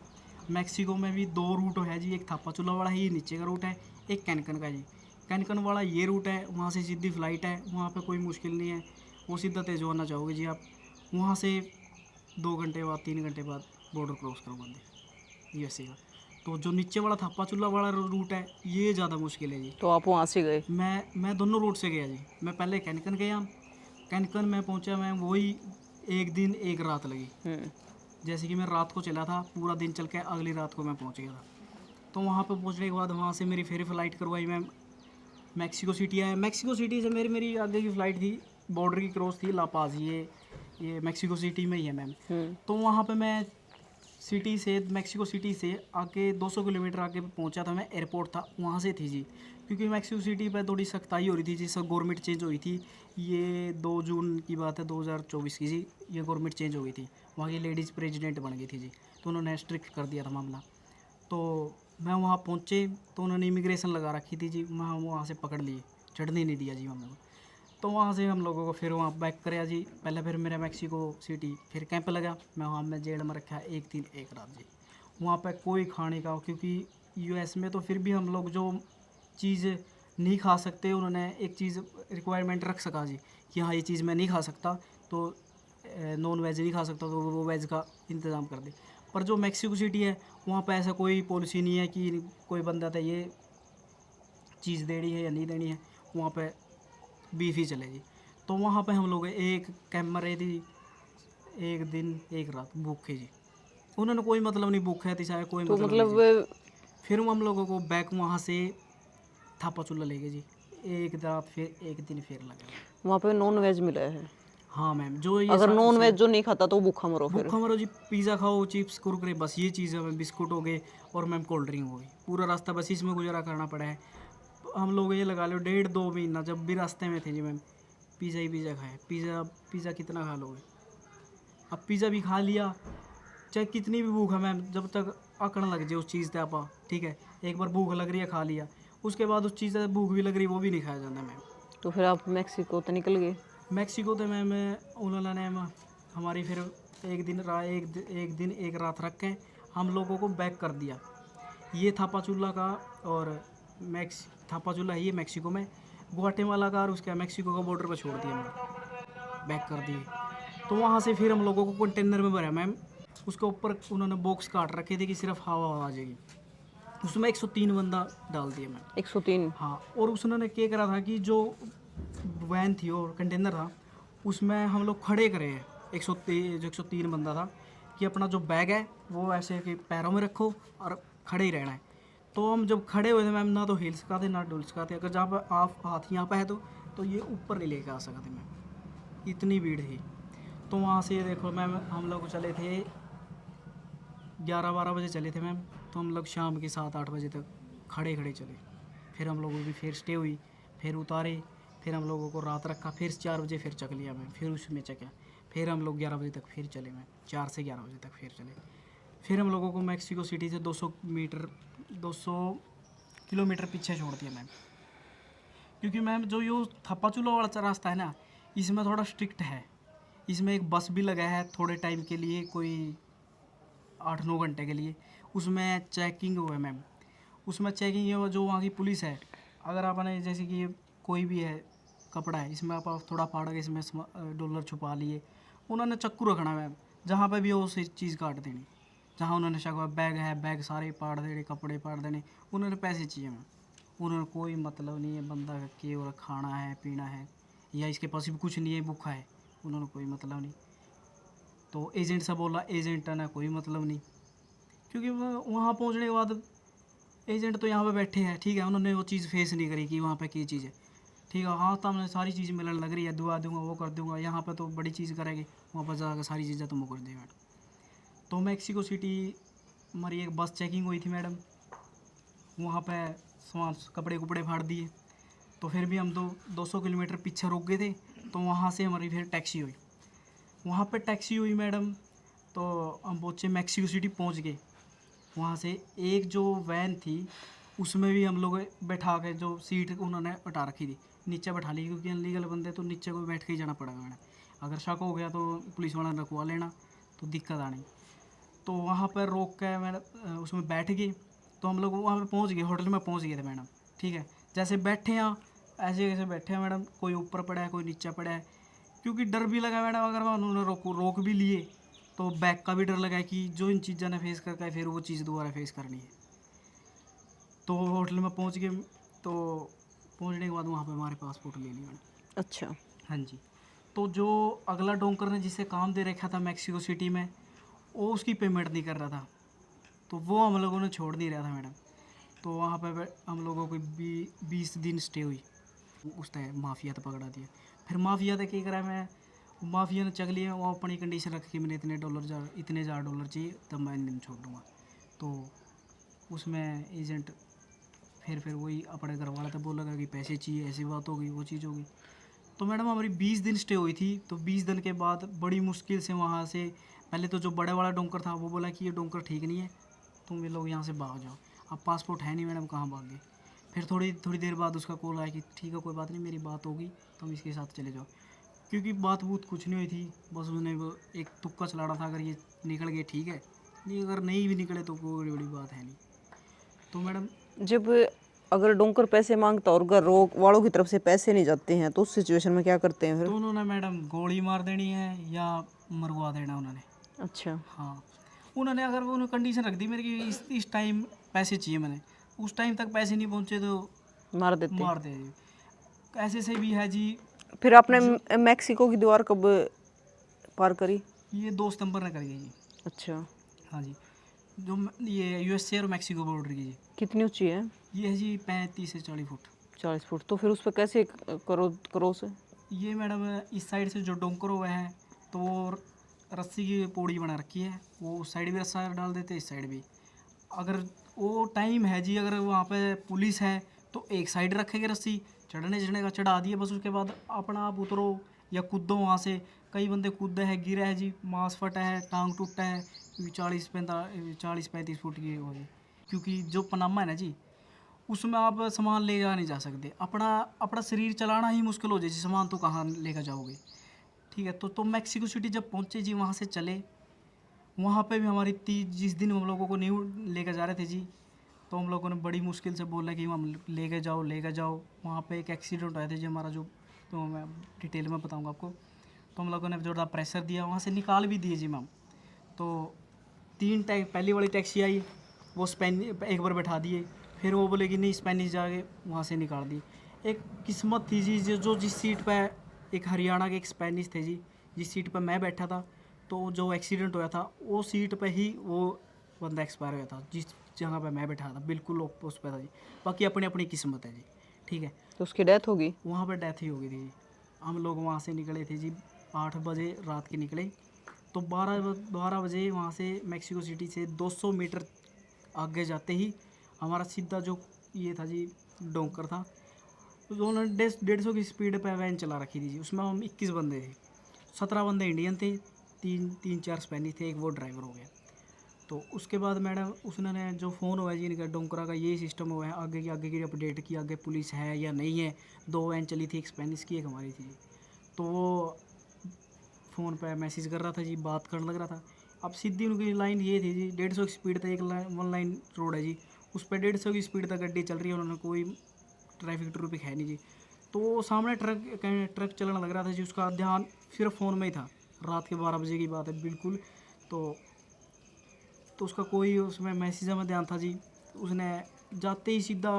मैक्सिको में भी 2 रूट है जी, एक थापाचुला वाला है, ये नीचे का रूट है, एक कैनकन का जी। कैनकन वाला ये रूट है, वहाँ से सीधी फ़्लाइट है, वहाँ पे कोई मुश्किल नहीं है, वो सीधा तेजवाना चाहोगे जी आप, वहाँ से 2 घंटे बाद 3 घंटे बाद बॉर्डर क्रॉस करवा दे यूएसए का। तो जो नीचे वाला थापाचुला वाला रूट है ये ज़्यादा मुश्किल है जी। तो आप वहाँ से गए? मैं दोनों रूट से गया जी। मैं पहले कैनकन गया, कैनकन में पहुँचा मैं, वही 1 दिन 1 रात लगी। जैसे कि मैं रात को चला था, पूरा दिन चल के अगली रात को मैं पहुंच गया था। तो वहाँ पे पहुंचने के बाद वहाँ से मेरी फिर फ़्लाइट करवाई, मैं मैक्सिको सिटी आया। मैक्सिको सिटी से मेरी आगे की फ़्लाइट थी, बॉर्डर की क्रॉस थी ला पाज़, ये मैक्सिको सिटी में ही है मैम। तो वहाँ पे मैं मैक्सिको सिटी से आके 200 किलोमीटर आगे पहुँचा था मैं, एयरपोर्ट था वहाँ से थी जी। क्योंकि मैक्सिको सिटी पर थोड़ी सख्ताई हो रही थी जी, सब गवर्नमेंट चेंज हुई थी। ये 2 जून की बात है 2024 की जी, ये गवर्नमेंट चेंज हो गई थी, वहाँ की लेडीज़ प्रेसिडेंट बन गई थी जी, तो उन्होंने स्ट्रिक्ट कर दिया था मामला। तो मैं वहाँ पहुँचे तो उन्होंने इमिग्रेशन लगा रखी थी जी, मैं वहाँ से पकड़ लिए, चढ़ने नहीं दिया जी हम लोग। तो वहाँ से हम लोगों को फिर वहाँ बैक कराया जी। पहले फिर मेरा मैक्सिको सिटी फिर कैंप लगा, मैं वहाँ में जेल में रखा 1 दिन 1 रात जी। वहाँ पे कोई खाने का, क्योंकि यूएस में तो फिर भी हम लोग जो चीज़ नहीं खा सकते, उन्होंने एक चीज़ रिक्वायरमेंट रख सका जी कि हाँ ये चीज़ मैं नहीं खा सकता, तो नॉन वेज नहीं खा सकता, तो वो वेज का इंतज़ाम कर दे। पर जो मैक्सिको सिटी है वहाँ पे ऐसा कोई पॉलिसी नहीं है कि कोई बंदा था ये चीज़ देनी है या नहीं देनी है, वहाँ पे बीफ ही चलेगी। तो वहाँ पे हम लोग एक कैंप में रहे थी, 1 दिन 1 रात भूखे जी। उन्होंने कोई मतलब नहीं, भूखे थी चाहे कोई तो मतलब नहीं जी। मतलब फिर हम लोगों को बैक वहाँ से थापाचुला ले गए जी, 1 रात फिर 1 दिन फिर लगा। वहाँ पे नॉन वेज मिला है? हाँ मैम, जो ये अगर नॉन वेज जो नहीं खाता तो भूखा मरो फिर? भूखा मरो जी, पिज़्ज़ा खाओ, चिप्स कुरकुरे, बस ये चीज़ है मैम, बिस्कुट हो गए और मैम कोल्ड ड्रिंक हो गई। पूरा रास्ता बस इसमें गुजारा करना पड़ा है। हम लोग ये लगा लो 1.5-2 महीना जब भी रास्ते में थे जी मैम, पिज़्ज़ा ही पिज़्ज़ा खाए। पिज़्ज़ा कितना खा लोगे? अब पिज़्ज़ा भी खा लिया, चाहे कितनी भी भूख है मैम, जब तक अकड़ लग जाए उस चीज़ से आपा, ठीक है। एक बार भूख लग रही है खा लिया, उसके बाद उस चीज़ से भूख भी लग रही वो भी नहीं खाया जाता मैम। तो फिर आप मैक्सिको तो निकल गए? मैक्सिको तो मैम उन्होंने हमारी फिर 1 दिन 1 रात रख के हम लोगों को बैक कर दिया। ये थापाचुला का, और थापाचुला है ये मैक्सिको में, ग्वाटेमाला का और उसका मैक्सिको का बॉर्डर पर छोड़ दिया हमने, बैक कर दिए। तो वहाँ से फिर हम लोगों को कंटेनर में भरा मैम, उसके ऊपर उन्होंने बॉक्स काट रखे थे कि सिर्फ हवा आ जाएगी, उसमें 103 बंदा डाल दिया मैम। 103? हाँ, और उसने क्या करा था कि जो वैन थी और कंटेनर था उसमें हम लोग खड़े करे हैं, 103 बंदा था, कि अपना जो बैग है वो ऐसे कि पैरों में रखो और खड़े ही रहना है। तो हम जब खड़े हुए थे मैम, ना तो हिल सकाते ना डुल सकाते, अगर जहाँ पर आप हाथ यहाँ पे है तो ये ऊपर नहीं लेके आ सकते मैम, इतनी भीड़ थी। तो वहाँ से देखो मैम, हम लोग चले थे 11-12 बजे चले थे मैम, तो हम लोग शाम के 7-8 बजे तक खड़े खड़े चले। फिर हम लोगों की फिर स्टे हुई, फिर उतारे, फिर हम लोगों को रात रखा, फिर 4 बजे फिर चक लिया मैं, फिर उसमें चका, फिर हम लोग 11 बजे तक फिर चले मैं, 4 से 11 बजे तक फिर चले। फिर हम लोगों को मैक्सिको सिटी से 200 किलोमीटर पीछे छोड़ दिया मैम। क्योंकि मैम जो ये थप्पाचूला वाला रास्ता है ना, इसमें थोड़ा स्ट्रिक्ट है। इसमें एक बस भी लगा है थोड़े टाइम के लिए, कोई 8-9 घंटे के लिए। उसमें चेकिंग हुआ है मैम, उसमें चेकिंग है जो वहाँ की पुलिस है। अगर आपने जैसे कि कोई भी है कपड़ा है, इसमें आप थोड़ा फाड़ के इसमें डॉलर छुपा लिए, उन्होंने चक्कू रखना मैम, जहाँ पे भी वो चीज़ काट देनी। जहाँ उन्होंने शक बैग है, बैग सारे पाड़ देने, कपड़े पाड़ देने, उन्होंने पैसे चाहिए मैम। उन्होंने कोई मतलब नहीं है बंदा का केवल खाना है, पीना है, या इसके पास भी कुछ नहीं है, भूखा है, उन्होंने कोई मतलब नहीं। तो एजेंट से बोला, एजेंट ने कोई मतलब नहीं। क्योंकि वहाँ पहुँचने के बाद एजेंट तो यहाँ पे बैठे हैं, ठीक है, उन्होंने वो चीज़ फेस नहीं करी कि वहाँ पे क्या चीज़ है, ठीक है। हाँ तो हमने सारी चीज़ मिलने लग रही है, दुआ दूंगा, वो कर दूंगा, यहाँ पे तो बड़ी चीज़ करेंगे, वहाँ पर जाकर सारी चीज़ें तो मुकर देंगे। तो मैक्सिको सिटी हमारी एक बस चेकिंग हुई थी मैडम, वहाँ पे सामान कपड़े कुपड़े फाड़ दिए। तो फिर भी हम तो 200 किलोमीटर पीछे रुक गए थे। तो वहाँ से हमारी फिर टैक्सी हुई, वहाँ पे टैक्सी हुई मैडम। तो हम पहुँचे मैक्सिको सिटी, पहुँच गए। वहाँ से एक जो वैन थी, उसमें भी हम लोग बैठा के, जो सीट उन्होंने हटा रखी थी, नीचे बैठा ली, क्योंकि अनलीगल बंदे तो नीचे को बैठ के ही जाना पड़ेगा मैडम। अगर शक हो गया तो पुलिस वाला ने रखवा लेना, तो दिक्कत आनी। तो वहाँ पर रोक के मैडम उसमें बैठ गए। तो हम लोग वहाँ पे पहुँच गए, होटल में पहुँच गए थे मैडम, ठीक है। जैसे बैठे हैं ऐसे कैसे बैठे हैं मैडम, कोई ऊपर पड़ा है, कोई नीचे पड़ा है। क्योंकि डर भी लगा मैडम, अगर उन्होंने रोक भी लिए तो बैक का भी डर लगा कि जो इन चीज़ों ने फेस करके फिर वो चीज़ दोबारा फेस करनी है। तो होटल में पहुँच गए। तो पहुँचने के बाद वहाँ पे हमारे पासपोर्ट ले लिया मैडम। अच्छा। हाँ जी। तो जो अगला डोंकर ने जिसे काम दे रखा था मैक्सिको सिटी में, वो उसकी पेमेंट नहीं कर रहा था, तो वो हम लोगों ने छोड़ नहीं रहा था मैडम। तो वहाँ पे हम लोगों को 20 दिन स्टे हुई। उसने माफिया तो पकड़ा दिया। फिर माफिया तो क्या करा, मैं माफिया ने चक लिया, वो अपनी कंडीशन रख के मैंने इतने हज़ार डॉलर चाहिए तब मैं इन दिन छोड़ दूँगा। तो उसमें एजेंट फिर वही अपने घर वाला तो बोलेगा कि पैसे चाहिए, ऐसी बात होगी, वो चीज़ होगी। तो मैडम हमारी 20 दिन स्टे हुई थी। तो 20 दिन के बाद बड़ी मुश्किल से वहाँ से, पहले तो जो बड़े वाला डोंकर था वो बोला कि ये डोंकर ठीक नहीं है, तुम ये लोग यहाँ से भाग जाओ। अब पासपोर्ट है नहीं मैडम, कहाँ भाग गए। फिर थोड़ी देर बाद उसका कॉल आया कि ठीक है कोई बात नहीं, मेरी बात होगी, तुम इसके साथ चले जाओ। क्योंकि बात बूत कुछ नहीं हुई थी, बस उसने वो एक तुक्का चला रहा था, अगर ये निकल गए ठीक है, नहीं अगर नहीं भी निकले तो कोई बड़ी बात है नहीं। तो मैडम जब अगर डोंकर पैसे मांगता और अगर रोक वालों की तरफ से पैसे नहीं जाते हैं तो उस सिचुएशन में क्या करते हैं फिर? तो उन्होंने मैडम गोली मार देनी है या मरवा देना उन्होंने। अच्छा। हाँ, उन्होंने अगर उन्होंने कंडीशन रख दी मेरे कि इस टाइम पैसे चाहिए, मैंने उस टाइम तक पैसे नहीं पहुँचे तो मार देते। मार दे जी। ऐसे से भी है जी। फिर आपने जो मैक्सिको की दीवार कब पार करी? ये 2 सितंबर ने करी है जी। अच्छा। हाँ जी, जो ये यूएसए और मैक्सिको बॉर्डर की जी। कितनी ऊंची है? ये है जी 35 से 40 फुट। 40 फुट। तो फिर उस पर कैसे क्रॉस है? ये मैडम इस साइड से जो डोंकर हुआ है, तो वो रस्सी की पौड़ी बना रखी है, वो उस साइड भी रस्सा डाल देते, इस साइड भी। अगर वो टाइम है जी, अगर वहाँ पे पुलिस है तो एक साइड रखेगी रस्सी, चढ़ने का चढ़ा दिए, बस उसके बाद अपना आप उतरो या कूदो वहाँ से। कई बंदे कूदे हैं, गिरे हैं जी, मांस फटा है, टांग टूटा है, 40-35 फुट की हो जी। क्योंकि जो पनामा है ना जी, उसमें आप सामान ले जा नहीं जा सकते, अपना अपना शरीर चलाना ही मुश्किल हो जाए जी, सामान तो कहाँ लेकर जाओगे, ठीक है। तो मैक्सिको सिटी जब पहुँचे जी, वहाँ से चले, वहाँ पे भी हमारी जिस दिन हम लोगों को न्यू लेकर जा रहे थे जी, तो हम लोगों ने बड़ी मुश्किल से बोला कि हम लेके जाओ। वहाँ पे एक एक्सीडेंट आया था जी हमारा, जो तो मैं डिटेल में बताऊँगा आपको। तो हम लोगों ने जोरदार प्रेशर दिया, वहाँ से निकाल भी दिए जी मैम। तो 3 पहली वाली टैक्सी आई, वो एक बार बैठा दिए, फिर वो बोले कि नहीं स्पेनिश जाके वहाँ से निकाल दी। एक किस्मत थी जी, जो जिस सीट पर, एक हरियाणा के एक स्पेनिश थे जी, जिस सीट पर मैं बैठा था, तो जो एक्सीडेंट हुआ था वो सीट पर ही वो बंदा एक्सपायर हुआ था, जिस जगह पर मैं बैठा था बिल्कुल उस पर था जी। बाकी अपनी अपनी किस्मत है जी, ठीक है। तो उसकी डेथ होगी? वहाँ पर डेथ ही हो गई थी जी। हम लोग वहाँ से निकले थे जी 8 बजे रात के निकले। तो 12 बजे वहाँ से मैक्सिको सिटी से 200 मीटर आगे जाते ही हमारा सीधा जो ये था जी डोंकर था, तो उन्होंने 150 की स्पीड पे वैन चला रखी थी जी। उसमें हम 21 बंदे थे, 17 बंदे इंडियन थे, तीन चार स्पेनिश थे, एक वो ड्राइवर हो गया। तो उसके बाद मैडम उसने जो फ़ोन हुआ जी इनका डोंकरा का ये सिस्टम हुआ है, आगे की अपडेट की, आगे पुलिस है या नहीं है। 2 वैन चली थी, एक स्पेनिश की एक हमारी थी। तो वो फ़ोन पे मैसेज कर रहा था जी, बात करने लग रहा था। अब सीधी उनकी लाइन ये थी जी, 150 की स्पीड तक, एक वन लाइन रोड है जी, उस पर 150 की स्पीड तक गड्डी चल रही है, उन्होंने कोई ट्रैफिक ट्रूफिक है नहीं जी। तो वो सामने ट्रक चलने लग रहा था जी, उसका ध्यान सिर्फ फ़ोन में ही था। रात के 12 बजे की बात है बिल्कुल। तो उसका कोई उसमें मैसेज में ध्यान था जी। उसने जाते ही सीधा,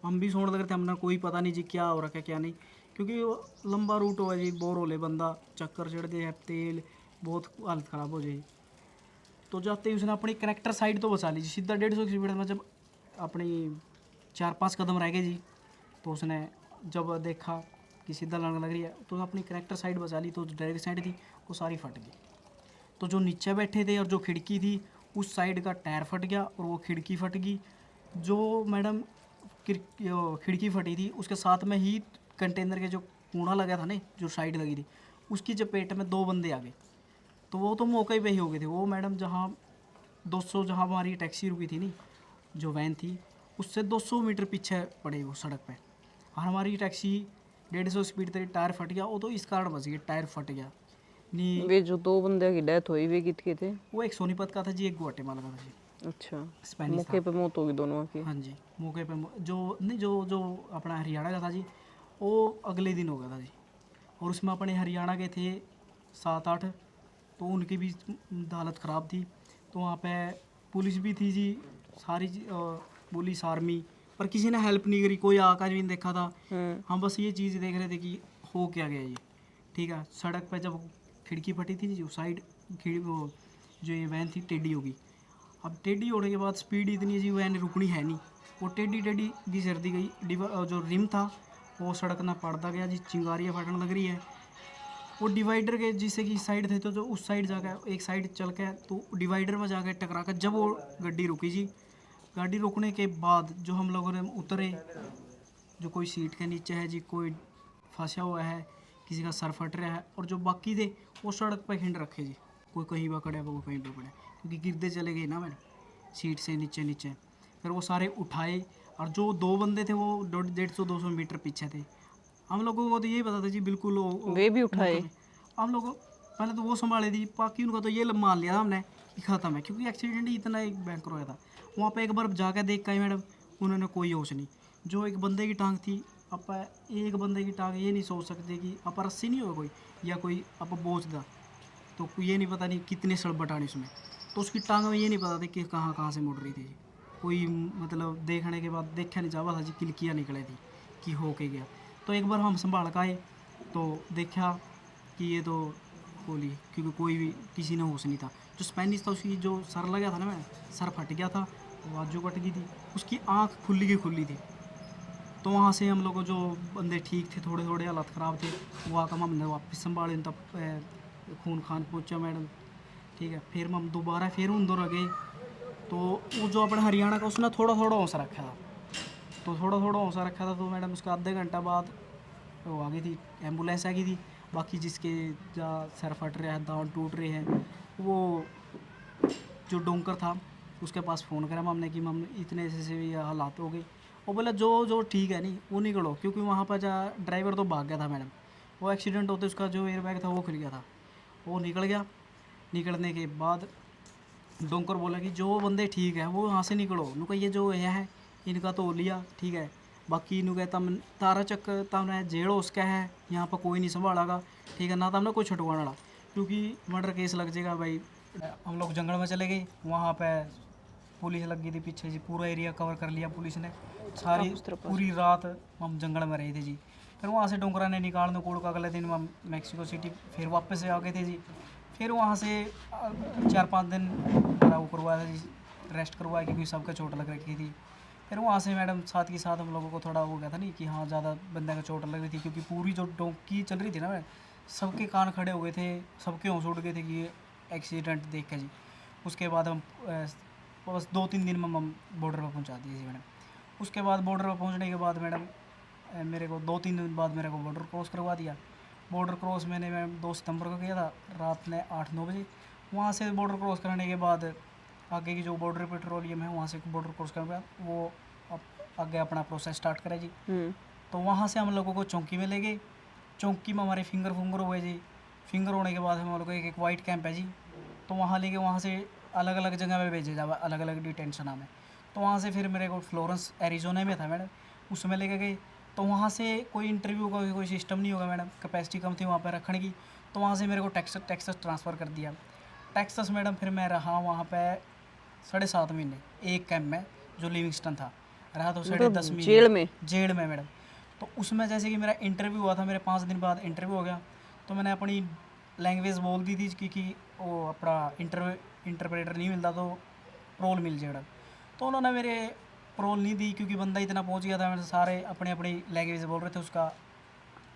हम भी सोने लग रहे थे, हमने कोई पता नहीं जी क्या हो रखा है क्या नहीं, क्योंकि वो लंबा रूट हुआ जी, बोर होले बंदा, चक्कर चढ़ गए, तेल बहुत हालत ख़राब हो जाए। तो जाते ही उसने अपनी कनेक्टर साइड तो बचा ली जी, सीधा 150 की स्पीड में जब अपनी 4-5 कदम रह गए जी, तो उसने जब देखा कि सीधा लगने लग रही है, तो अपनी कनेक्टर साइड बचा ली। तो ड्राइवर साइड थी वो सारी फट गई। तो जो नीचे बैठे थे और जो खिड़की थी उस साइड का टायर फट गया और वो खिड़की फट गई। जो मैडम खिड़की फटी थी उसके साथ में ही कंटेनर के जो कूड़ा लगा था ना, जो साइड लगी थी, उसकी चपेट में 2 बंदे आ गए। तो वो तो मौके पे ही हो गए थे। वो मैडम जहाँ 200, जहाँ हमारी टैक्सी रुकी थी नी, जो वैन थी, उससे 200 मीटर पीछे पड़े वो सड़क पे, और हमारी टैक्सी 150 स्पीड तक टायर फट गया। वो तो इस कारण बच गई, टायर फट गया नहीं। वे जो 2 बंदे की डेथ हुई वे कितके थे? वो एक सोनीपत का था जी, एक गुआटेमाला का था जी, अच्छा, स्पेनिश मौके था। पे मौत होगी दोनों की। हाँ जी, मौके पे जो नहीं, जो जो अपना हरियाणा का था जी, वो अगले दिन हो गया था जी। और उसमें अपने हरियाणा के थे 7-8, तो उनकी भी हालत ख़राब थी। तो वहाँ पे पुलिस भी थी जी, सारी पुलिस आर्मी, पर किसी ने हेल्प नहीं करी, कोई आकर भी नहीं देखा था। हम बस ये चीज़ देख रहे थे कि हो क्या गया ये। ठीक है, सड़क पे जब खिड़की फटी थी जो साइड वो जो ये वैन थी टेढ़ी होगी। अब टेढ़ी होने के बाद स्पीड इतनी है जी, वैन रुकनी है नहीं, वो टेढ़ी टेढ़ी घी सर्दी गई। जो रिम था वो सड़क ना पड़ता गया जी, चिंगारियाँ फटने लग रही है। वो डिवाइडर के जिससे कि साइड थे, तो जो उस साइड जाकर एक साइड चल के, तो डिवाइडर में जाकर टकरा कर जब वो गाड़ी रुकी जी, गाड़ी रुकने के बाद जो हम लोगों ने उतरे, जो कोई सीट के नीचे है जी, कोई फंसा हुआ है, किसी का सर फट रहा है, और जो बाकी थे वो सड़क पर खिंड रखे जी, कोई कहीं पर खड़े वो कहीं पर खड़े, क्योंकि गिरते चले गए ना मैंने सीट से नीचे नीचे। फिर वो सारे उठाए, और जो 2 बंदे थे वो 150-200 मीटर पीछे थे। हम लोगों को तो यही पता था जी बिल्कुल वे भी मौके उठाए? पे। हम लोग पहले तो वो संभाले थी, बाकी उनका तो ये मान लिया हमने कि ख़त्म है, क्योंकि एक्सीडेंट ही इतना एक भयंकर हुआ था। वहाँ पे एक बार जाकर देख के मैडम, उन्होंने कोई होश नहीं। जो एक बंदे की टांग थी, आप एक बंदे की टांग ये नहीं सोच सकते कि आप रस्सी नहीं हो कोई, या कोई आप बोझ दा, तो ये नहीं पता नहीं कितने सड़ बटाने उसमें, तो उसकी टांग में ये नहीं पता था कि कहाँ कहाँ से मुड़ रही थी। कोई मतलब देखने के बाद देखा नहीं चाहा था जी, किलकियाँ निकले थी कि हो के गया। तो एक बार हम संभाल कर आए तो देखा कि ये तो गोली, क्योंकि कोई भी किसी ने होश नहीं था। जो स्पेनिश था उसकी जो सर लगा था ना, मैं सर फट गया था, बाजू कट गई थी, उसकी आँख खुली की खुली थी। तो वहाँ से हम लोग जो बंदे ठीक थे, थोड़े थोड़े हालत ख़राब थे, वो आकर हमने वापस संभाले, तब खून खान पहुँचा मैडम। ठीक है, फिर हम दोबारा फिर उन दौर गए। तो वो जो अपना हरियाणा का उसने थोड़ा थोड़ा हौसला रखा था, तो थोड़ा थोड़ा हौसला रखा था, तो मैडम उसका आधे घंटा बाद वो आ गई थी, एम्बुलेंस आ गई थी। बाकी जिसके जहाँ सर फट रहे हैं, दांत टूट रहे हैं, वो जो डोंकर था उसके पास फ़ोन करा हमने कि मम इतने ऐसे ये हालात हो गए। वो बोला जो जो ठीक है नहीं वो निकलो, क्योंकि वहाँ पर जा ड्राइवर तो भाग गया था मैडम। वो एक्सीडेंट होते उसका जो एयरबैग था वो खुल गया था, वो निकल गया। निकलने के बाद डोंकर बोला कि जो बंदे ठीक है वो यहाँ से निकलो, नुका ये जो है इनका तो लिया ठीक है, बाकी इनू कहता तारा चक तमने जेड़ उसका है, यहाँ पर कोई नहीं संभालागा ठीक है ना, तमने कोई छुटवाने वाला, क्योंकि मर्डर केस लग जाएगा भाई। हम लोग जंगल में चले गए, वहाँ पे पुलिस लग गई थी पीछे जी, पूरा एरिया कवर कर लिया पुलिस ने, सारी पूरी रात हम जंगल में रहे थे जी। फिर वहाँ से डोंगरा ने निकालने कोड़ का अगले दिन हम मैक्सिको सिटी फिर वापस से आ गए थे जी। फिर वहाँ से 4-5 दिन मेरा वो करवाया था जी, रेस्ट करवाया, क्योंकि सबका चोट लग रखी थी। फिर वहाँ से मैडम साथ के साथ हम लोगों को थोड़ा हो गया था नहीं कि हाँ ज़्यादा बंदे का चोट लग रही थी, क्योंकि पूरी जो डोंकी चल रही थी ना, सबके कान खड़े हो गए थे, सबके होश उड़ गए थे कि ये एक्सीडेंट देख के जी। उसके बाद हम बस 2-3 दिन में बॉर्डर पर पहुंचा दिए जी मैडम। उसके बाद बॉर्डर पर पहुंचने के बाद मैडम मेरे को 2-3 दिन बाद मेरे को बॉर्डर क्रॉस करवा दिया। बॉर्डर क्रॉस मैंने 2 सितंबर को किया था रात में 8-9 बजे। वहाँ से बॉर्डर क्रॉस करने के बाद आगे की जो बॉर्डर पेट्रोलियम है वहाँ से बॉर्डर क्रॉस करने के बाद वो आगे अपना प्रोसेस स्टार्ट करा जी। तो वहाँ से हम लोगों को चौकी में ले गए। चौकी में हमारे फिंगर हुए जी। फिंगर होने के बाद हम लोग को एक वाइट कैंप है जी, तो वहाँ लेके वहाँ से अलग अलग जगह पे भेजे जावा, अलग अलग डिटेंशन में। तो वहाँ से फिर मेरे को फ्लोरेंस एरिजोना में था मैडम, उसमें लेके गए। तो वहाँ से कोई इंटरव्यू का कोई सिस्टम नहीं होगा मैडम, कैपेसिटी कम थी वहाँ पर रखने की। तो वहाँ से मेरे को टेक्सास ट्रांसफ़र कर दिया। टेक्सास मैडम फिर मैं रहा वहाँ पे 7.5 महीने एक कैंप में, जो लिविंगस्टन था। रहा तो 10.5 महीने जेल में मैडम। तो उसमें जैसे कि मेरा इंटरव्यू हुआ था, मेरे 5 दिन बाद इंटरव्यू हो गया। तो मैंने अपनी लैंग्वेज बोल दी थी क्योंकि वो अपना इंटरप्रेटर नहीं मिलता तो प्रोल मिल जाए मैडम। तो उन्होंने मेरे प्रोल नहीं दी क्योंकि बंदा इतना पहुंच गया था, मेरे सारे अपनी अपनी लैंग्वेज बोल रहे थे, उसका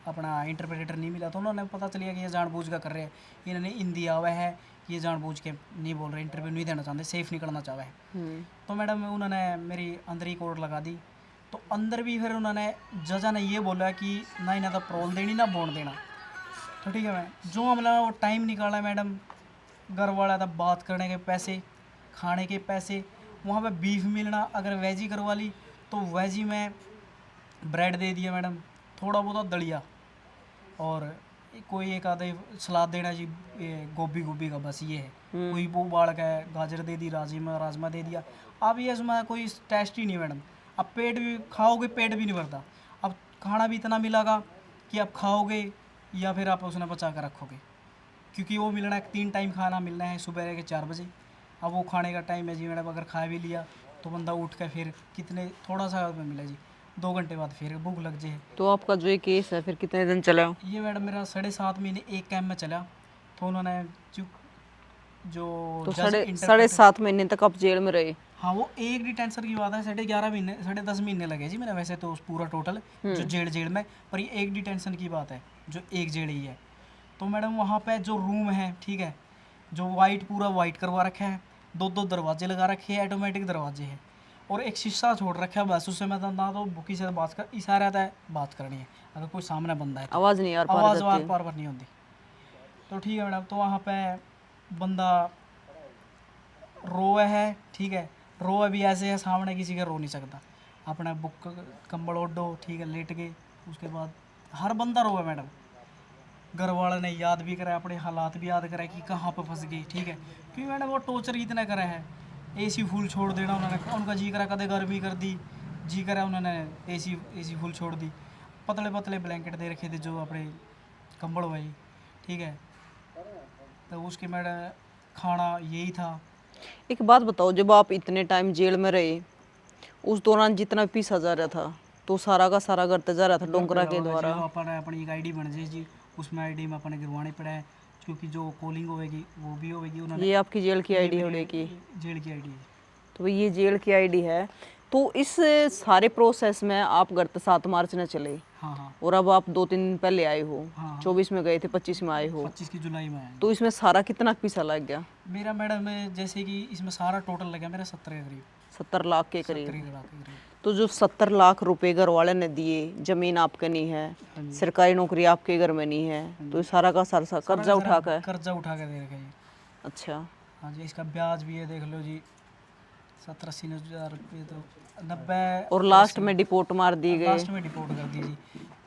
अपना इंटरप्रेटर नहीं मिला। तो उन्होंने पता चल गया कि ये जानबूझ कर रहे हैं, इन्होंने हिंदी आवा है, ये जानबूझ के नहीं बोल रहे, इंटरव्यू नहीं देना चाहते, सेफ निकलना चाह है। तो मैडम उन्होंने मेरी अंदर ही कोड लगा दी। तो अंदर भी फिर उन्होंने जजा ने ये बोला कि ना इन्हें तो प्रोल देनी ना बॉन्ड देना। तो ठीक है मैडम, जो हमने वो टाइम निकाला मैडम, घर वाला था बात करने के पैसे, खाने के पैसे, वहाँ पे बीफ मिलना, अगर वेजी करवा ली तो वेजी में ब्रेड दे दिया मैडम, थोड़ा बहुत दलिया और कोई एक आधे सलाद देना जी, गोभी का, बस ये है। कोई वो बाढ़ का है, गाजर दे दी, राजमा दे दिया। अब ये इसमें कोई टेस्ट ही नहीं मैडम। अब पेट भी खाओगे, पेट भी नहीं भरता। अब खाना भी इतना मिलेगा कि आप खाओगे या फिर आप उसने बचा कर रखोगे, क्योंकि वो मिलना है 3 टाइम खाना मिलना है, सुबह के 4 बजे। अब वो खाने का टाइम है जी मैडम, अगर खा भी लिया तो बंदा उठ कर फिर कितने थोड़ा सा मिला जी, 2 घंटे बाद फिर भूख लग जाए। तो आपका जो ये केस है फिर कितने दिन चला? ये मैडम मेरा 7.5 महीने एक कैंप में चला। तो उन्होंने जो तो जज 7.5 महीने तक आप जेल में रहे? हाँ, वो एक डिटेंशन की बात है, 11.5 महीने 10.5 महीने लगे जी मेरा वैसे तो पूरा टोटल जो जेल में, पर ये एक डिटेंशन की बात है जो एक जेल ही है। तो मैडम वहाँ पे जो रूम है, ठीक है, जो पूरा वाइट करवा रखा है, 2 दरवाजे लगा रखे हैं, ऑटोमेटिक दरवाजे हैं, और एक शीशा छोड़ रखा है, बस उससे मैं ना तो बुकी से बात कर, इशारा आता है बात करनी है, अगर कोई सामने बंदा है तो आवाज़ नहीं आवाज़ पार नहीं होती। तो ठीक है मैडम, तो वहाँ पे बंदा रोए है, ठीक है, रोए भी ऐसे है, सामने किसी का रो नहीं सकता, अपना बुक कंबल ओढ़ो, ठीक है, लेट गए। उसके बाद हर बंदा रोए मैडम, घर वाले ने याद भी करा, अपने हालात भी याद करा कि कहाँ पर फंस गए, ठीक है, क्योंकि मैंने वो टॉर्चर इतना करा है। एसी फुल छोड़ देना उन्होंने, उनका जी करा कदे गर्मी कर दी, जी करा उन्होंने एसी फुल छोड़ दी। पतले पतले ब्लैंकेट दे रखे थे जो अपने कंबल भाई, ठीक है। तो उसके मैडम खाना यही था। एक बात बताओ, जब आप इतने टाइम जेल में रहे, उस दौरान जितना पीसा जा रहा था तो सारा का सारा करते जा रहा था डोंकरा के द्वारा? अपनी एक आईडी बन जाए जी, उसमें आईडी में अपने गिरवाने पड़ा है, क्योंकि जो कॉलिंग होगी वो भी होगी। उन्होंने ये आपकी जेल की आईडी होने की? जेल की आईडी है। तो ये जेल की आईडी है। तो इस सारे प्रोसेस में आप घर 7 मार्च में चले, हाँ हाँ, और अब आप 2-3 दिन पहले आए हो। हाँ, 24 में गए थे, 25 में आए हो। 25 की जुलाई में आया। तो इसमें सारा कितना पैसा लग गया? मेरा मैडम जैसे कि इसमें सारा टोटल लगा मेरा 70 के करीब, 70 लाख के करीब। 70 लाख के करीब। तो जो 70 लाख रुपए घर वाले ने दिए, जमीन आपके नहीं है, सरकारी नौकरी आपके घर में नहीं है, तो ये सारा का सारा कर्जा उठा कर दे रखा है। अच्छा। हाँ जी, इसका ब्याज भी है, देख लो जी, 70-80 हज़ार रुपये, तो 90। और लास्ट में डिपोर्ट मार दी गई? लास्ट में डिपोर्ट कर दी जी,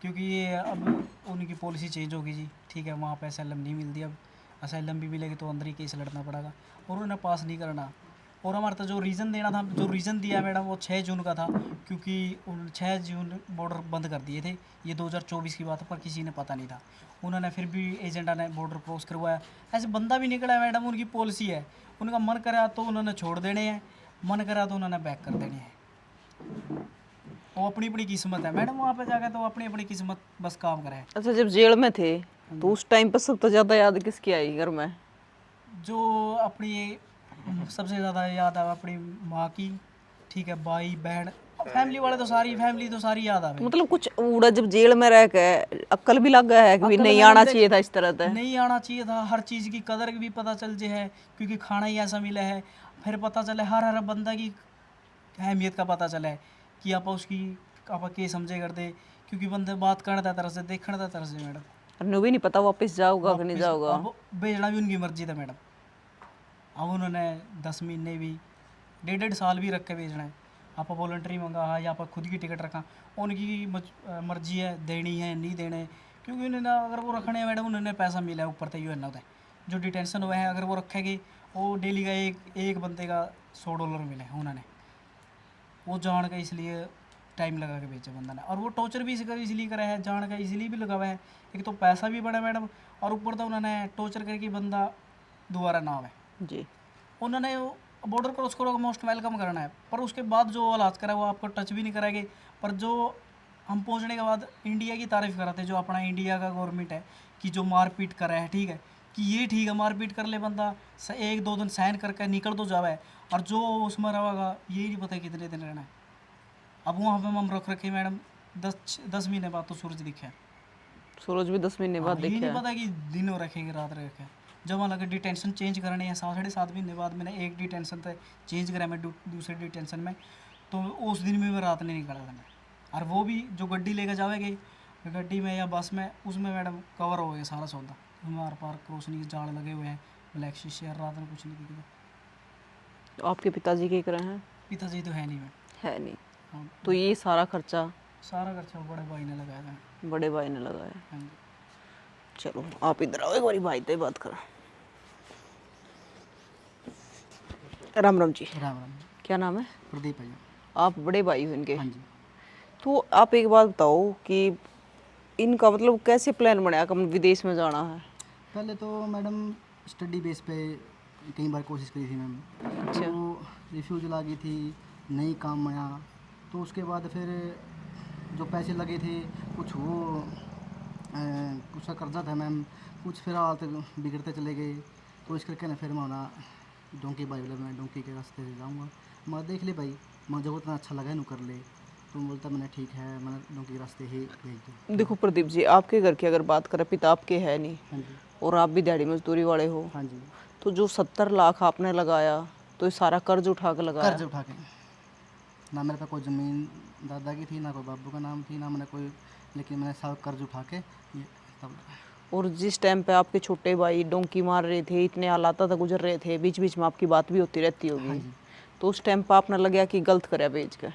क्योंकि ये अब उनकी पॉलिसी चेंज होगी जी, ठीक है, वहाँ पे असैलम नहीं मिलती। अब असैलम भी मिलेगी तो अंदर ही केस लड़ना पड़ेगा, और उन्हें पास नहीं करना। और हमारा तो जो रीज़न देना था, जो रीज़न दिया मैडम, वो 6 जून का था, क्योंकि 6 जून बॉर्डर बंद कर दिए थे। ये 2024 की बात है, पर किसी ने पता नहीं था। उन्होंने फिर भी एजेंडा ने बॉर्डर क्रॉस करवाया, ऐसे बंदा भी निकला है मैडम, उनकी पॉलिसी है, उनका मन करा तो उन्होंने छोड़ देने हैं, मन करा तो उन्होंने बैक कर देने हैं। वो अपनी अपनी किस्मत है मैडम, वहाँ पे जाकर तो अपनी अपनी किस्मत बस काम करे। अच्छा, जब जेल में थे तो उस टाइम पर सबसे ज़्यादा याद किसकी आई घर में? जो अपनी सबसे ज़्यादा याद है अपनी माँ की, ठीक है, भाई बहन, फैमिली वाले तो सारी याद आ गई। मतलब कुछ उड़ा, जब जेल में रह के अक्ल भी लग गया है कि नहीं आना चाहिए था इस तरह से? नहीं आना चाहिए था, हर चीज़ की कदर भी पता चल जाए है, क्योंकि खाना ही ऐसा मिला है, फिर पता चले हर हर बंदा की अहमियत का पता चला है कि आप उसकी आप के समझे कर दे, क्योंकि बंदे बात करता तरह से देखने का तरह से मैडम। और नु भी नहीं पता वापस जाऊगा कि नहीं वापिस जाऊगा। अब भेजना भी उनकी मर्जी था मैडम। अब उन्होंने 10 महीने भी 1.5 साल भी रख के भेजना है। आप वॉलंटरी मंगा है या आप खुद की टिकट रखा, उनकी मर्जी है देनी है नहीं देने, क्योंकि उन्होंने अगर वो रखने हैं मैडम उन्होंने पैसा मिला है ऊपर तक यूँ होता है। जो डिटेंशन हुआ है अगर वो रखेंगे वो डेली का एक बंदे का $100 मिले उन्होंने, वो जान का इसलिए टाइम लगा के बेचा बंदा ने। और वो टॉर्चर भी इसलिए करा है, जान का इसलिए भी लगा हुआ है, एक तो पैसा भी बड़ा मैडम और ऊपर तो उन्होंने टॉर्चर करके बंदा दोबारा ना आवे। जी। उन्होंने बॉर्डर क्रॉस करोगे मोस्ट वेलकम करना है, पर उसके बाद जो हालात करा वो आपको टच भी नहीं कराएंगे। पर जो हम पहुंचने के बाद इंडिया की तारीफ कराते, जो अपना इंडिया का गवर्नमेंट है कि जो मारपीट करा है, ठीक है कि ये ठीक है मारपीट कर ले बंदा, 1-2 दिन सहन करके निकल तो जावे, और जो उसमें रहेगा ये नहीं पता कितने दिन रहना है। अब वहाँ पे हम रख रखे मैडम 10 महीने बाद तो सूरज दिखे। सूरज भी 10 महीने बाद ये नहीं देखा। पता कि दिनों रखेंगे रात रखे। जब वहाँ लगे डिटेंशन चेंज करने हैं 7-7.5 महीने बाद मैंने एक डिटेंशन से चेंज करा मैं दूसरे डिटेंशन में, तो उस दिन में मैं रात नहीं निकला था मैं। और वो भी जो गड्डी लेकर जाओगे गड्डी में या बस में, उसमें मैडम कवर हो गया सारा सौदा, हमारे पार रोशनी के जाल लगे हुए हैं, ब्लैक शीशे, रात में कुछ नहीं दिखता। तो आपके पिताजी क्या कर रहे हैं? पिताजी तो है नहीं मैं। है नहीं। हाँ, तो ये सारा खर्चा सारा खर्चा बड़े भाई ने लगाया था। बड़े भाई ने लगाया। हाँ जी। चलो आप इधर आओ, एक बारी भाई से बात करो। राम राम जी। राम राम। क्या नाम है? प्रदीप है जी। आप बड़े भाई हो इनके? हाँ जी। तो आप एक बात बताओ कि इनका मतलब कैसे प्लान बनाया कि विदेश में जाना है? पहले तो मैडम स्टडी बेस पे कई बार कोशिश करी थी मैम, अच्छा। तो रिफ्यूज़ल आ गई थी, नहीं काम आया। तो उसके बाद फिर जो पैसे लगे थे कुछ वो कुछ का कर्जा था मैम, कुछ फिर हालत बिगड़ते चले गए। तो इस करके ना फिर मैं ना डोंकी भाई बोला मैं डोंकी के रास्ते से जाऊँगा। मैं देख ले भाई, मैं जब उतना अच्छा लगा नू कर ले। तो बोलता मैंने ठीक है, मैंने डोंकी के रास्ते ही भेज दो। देखो प्रदीप जी, आपके घर की अगर बात करें, पिता आपके है नहीं हाँ जी। और आप भी दिहाड़ी मजदूरी वाले हो, हाँ जी। तो जो 70 लाख आपने लगाया तो ये सारा कर्ज उठा के लगाया? कर्ज उठा के, ना मेरे पे कोई ज़मीन दादा की थी, ना कोई बाबू का नाम थी, ना मैंने कोई, लेकिन मैंने सब कर्ज उठा के ये तब लगाया। और जिस टाइम पे आपके छोटे भाई डोंकी मार रहे थे, इतने हालात तक गुजर रहे थे, बीच बीच में आपकी बात भी होती रहती हाँ होगी, जी। तो उस टाइम पे आपने लगा कि गलत करे बेच के?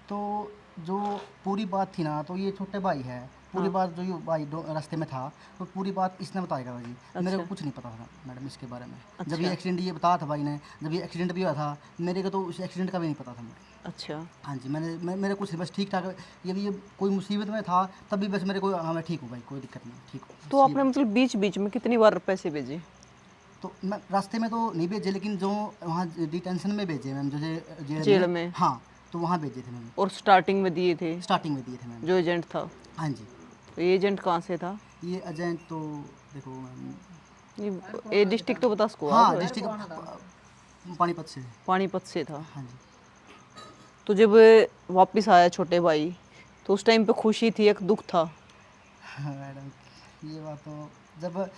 तो जो पूरी बात थी ना, तो ये छोटे भाई है, पूरी बात जो ये भाई रास्ते में था, तो पूरी बात इसने बताया था जी। मेरे को कुछ नहीं पता था मैडम इसके बारे में। जब ये एक्सीडेंट ये बताया था भाई ने, जब ये एक्सीडेंट भी हुआ था मेरे को, तो उस एक्सीडेंट का भी नहीं पता था मेरे। अच्छा। हाँ जी, मेरे कुछ नहीं, बस ठीक ठाक। ये कोई मुसीबत में था तब भी बस मेरे को, हाँ मैं ठीक हूँ भाई, कोई दिक्कत नहीं, ठीक हूँ। तो आपने मतलब बीच बीच में कितनी बार पैसे भेजे? तो मैं रास्ते में तो नहीं भेजे, लेकिन जो वहाँ डिटेंशन में भेजे मैम, जो जेल में? हाँ, तो वहाँ भेजे थे मैम। और स्टार्टिंग में दिए थे स्टार्टिंग में दिए थे मैम। जो एजेंट था? हाँ जी। तो ये एजेंट कहाँ से था? ये एजेंट तो देखो मैम, ये डिस्ट्रिक्ट तो बता सको हाँ आप? डिस्ट्रिक्ट पानीपत से। पानीपत से था। हाँ जी। तो जब वापस आया छोटे भाई, तो उस टाइम पे खुशी थी, एक दुख था? हाँ मैडम, ये बात तो जब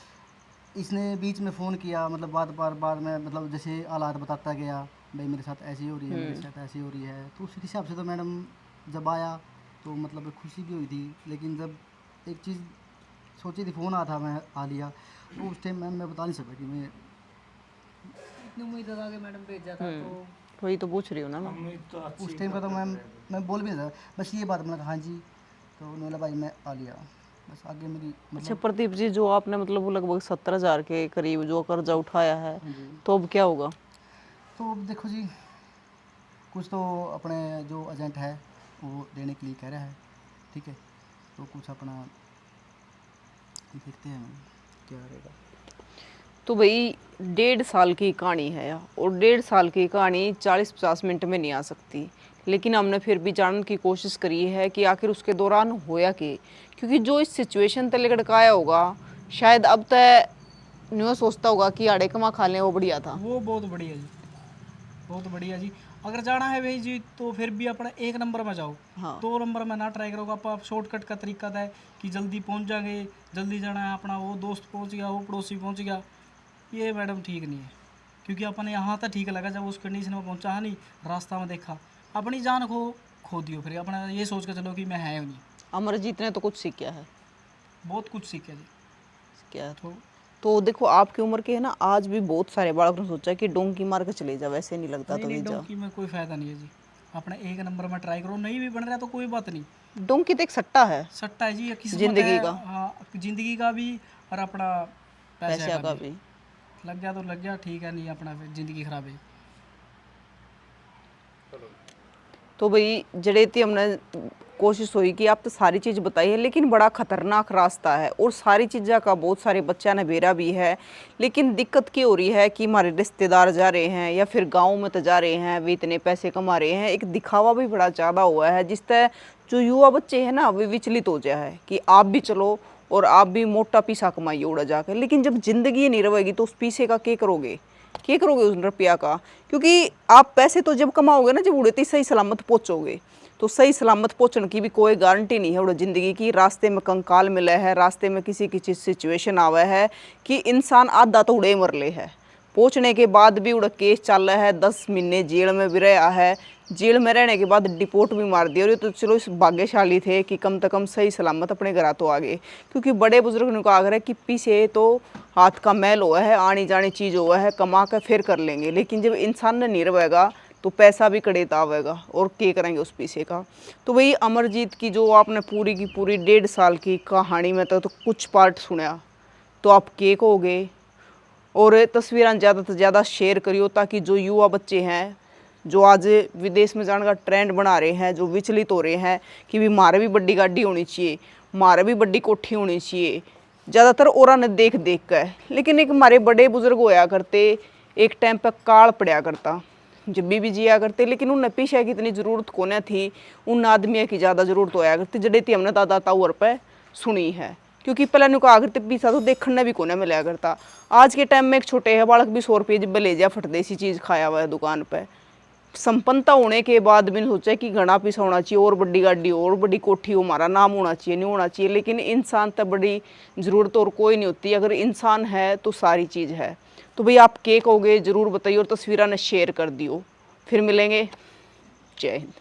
इसने बीच में फ़ोन किया, मतलब बार में, मतलब जैसे हालात बताता गया, भाई मेरे साथ ऐसी हो रही है, मेरे साथ ऐसी हो रही है, तो उस हिसाब से तो मैडम जब आया तो मतलब खुशी भी हुई थी। लेकिन जब एक चीज़ सोची थी, फ़ोन आया था, मैं आ लिया, तो उस टाइम मैम मैं बता नहीं सकता कि मैं इतनी उम्मीद लगा के मैडम भेजा था, तो वही तो पूछ रही हूँ ना मैं। उस टाइम का तो मैं बोल भी नहीं सकता, बस ये बात मैंने कहा हाँ जी, तो उन्होंने बोला भाई मैं आ लिया, बस आगे मेरी अच्छा प्रदीप जी, जो आपने मतलब वो लगभग 70,000 के करीब जो कर्जा उठाया है, तो अब क्या होगा? तो अब देखो जी, कुछ तो अपने जो एजेंट है वो देने के लिए कह रहा है, ठीक है, तो कुछ अपना देखते हैं क्या रहेगा। तो भाई 1.5 साल की कहानी है, और 1.5 साल की कहानी 40-50 मिनट में नहीं आ सकती, लेकिन हमने फिर भी जानने की कोशिश करी है कि आखिर उसके दौरान होया कि, क्योंकि जो इस सिचुएशन तले लड़काया होगा, शायद अब तक न्यू सोचता होगा कि आड़े कमा खा लें वो बढ़िया था। वो बहुत बढ़िया जी, बहुत बढ़िया जी। अगर जाना है भाई जी तो फिर भी अपना 1 नंबर में जाओ। हाँ। 2 नंबर में ना ट्राई करोगे। आप शॉर्टकट का तरीका था कि जल्दी पहुंच जाएंगे, जल्दी जाना है अपना, वो दोस्त पहुंच गया, वो पड़ोसी पहुंच गया, ये मैडम ठीक नहीं है। क्योंकि अपन यहाँ तो ठीक लगा, जब उस कंडीशन में पहुँचा है नहीं, रास्ता में देखा, अपनी जान खो दियो, फिर अपना ये सोच के चलो कि मैं है नहीं। अमरजीत ने तो कुछ सीखा है, बहुत कुछ सीखे जी। क्या तो देखो आपकी उम्र के है ना, आज भी बहुत सारे बालकों ने सोचा कि डोंकी मार के चले जाओ, वैसे नहीं लगता तो नहीं, भी जाओ। डोंकी में कोई फायदा नहीं है जी, अपने एक नंबर में ट्राई करो, नहीं भी बन रहा तो कोई बात नहीं। डोंकी तो एक सट्टा है सट्टा है जी, ये किस्मत जिंदगी है, का। हाँ, जिंदगी का भी और अपना पैसे पैसा का का भी। भी। लग गया तो लग गया, ठीक है, नहीं अपना फिर जिंदगी खराब है। तो भाई जड़े थी हमने कोशिश हुई कि आप तो सारी चीज़ बताई है, लेकिन बड़ा खतरनाक रास्ता है और सारी चीज़ों का बहुत सारे बच्चा ने बेरा भी है। लेकिन दिक्कत क्या हो रही है कि हमारे रिश्तेदार जा रहे हैं या फिर गांव में तो जा रहे हैं, वे इतने पैसे कमा रहे हैं, एक दिखावा भी बड़ा ज़्यादा हुआ है, जिस तरह जो युवा बच्चे हैं ना वे विचलित हो जाए है कि आप भी चलो और आप भी मोटा पीसा कमाइए उड़ा जाकर। लेकिन जब जिंदगी नहीं रहेगी तो उस पीसे का क्या करोगे उस रुपया का? क्योंकि आप पैसे तो जब कमाओगे ना, जब उड़ती सही सलामत पहुँचोगे, तो सही सलामत पहुँचने की भी कोई गारंटी नहीं है उड़ ज़िंदगी की। रास्ते में कंकाल मिले है, रास्ते में किसी किसी सिचुएशन आवे है कि इंसान आधा तो उड़े मर ले है, पहुँचने के बाद भी उड़ केस चल रहा है, 10 महीने जेल में भी रहा है, जेल में रहने के बाद डिपोर्ट भी मार दिया। और ये तो चलो इस भाग्यशाली थे कि कम से कम सही सलामत अपने घर तो आ गए, क्योंकि बड़े बुजुर्ग ने कहा है कि पीछे तो हाथ का मैल हुआ है, आनी जानी चीज़ हुआ है, कमा कर फिर कर लेंगे, लेकिन जब इंसान ने नहीं रहेगा तो पैसा भी कड़ेता आवेगा और क्या करेंगे उस पीछे का। तो वही अमरजीत की जो आपने पूरी की पूरी 1.5 साल की कहानी में तो कुछ पार्ट सुना, तो आप क्या कहोगे? और तस्वीरें ज़्यादा से ज़्यादा शेयर करियो, ताकि जो युवा बच्चे हैं जो आज विदेश में जाने का ट्रेंड बना रहे हैं, जो विचलित हो रहे हैं कि भी मारे भी बड़ी गाड़ी होनी चाहिए, मारे भी बड़ी कोठी होनी चाहिए, ज़्यादातर औरा ने देख देख कर। लेकिन एक हमारे बड़े बुजुर्ग होया करते, एक टाइम पर काल पड़ा करता, जब भी जिया करते, लेकिन उन पीछे की इतनी ज़रूरत कोने थी, उन आदमियों की ज़्यादा ज़रूरत होया करती जड़े थी हमने दादा ताऊर पर सुनी है। क्योंकि पहले नुका आकर पीसा तो देखने भी कोने मिला करता। आज के टाइम में एक छोटे है बालक भी 100 रुपये जब ले जा फटदेसी चीज़ खाया हुआ है दुकान पर। संपन्नता होने के बाद मैंने सोचा कि घना पैसा होना चाहिए, और बड़ी गाड़ी और बड़ी कोठी हो, हमारा नाम होना चाहिए, नहीं होना चाहिए, लेकिन इंसान तक बड़ी ज़रूरत और कोई नहीं होती, अगर इंसान है तो सारी चीज़ है। तो भाई आप क्या कहोगे ज़रूर बताइए और तस्वीरें ने शेयर कर दियो। फिर मिलेंगे, जय हिंद।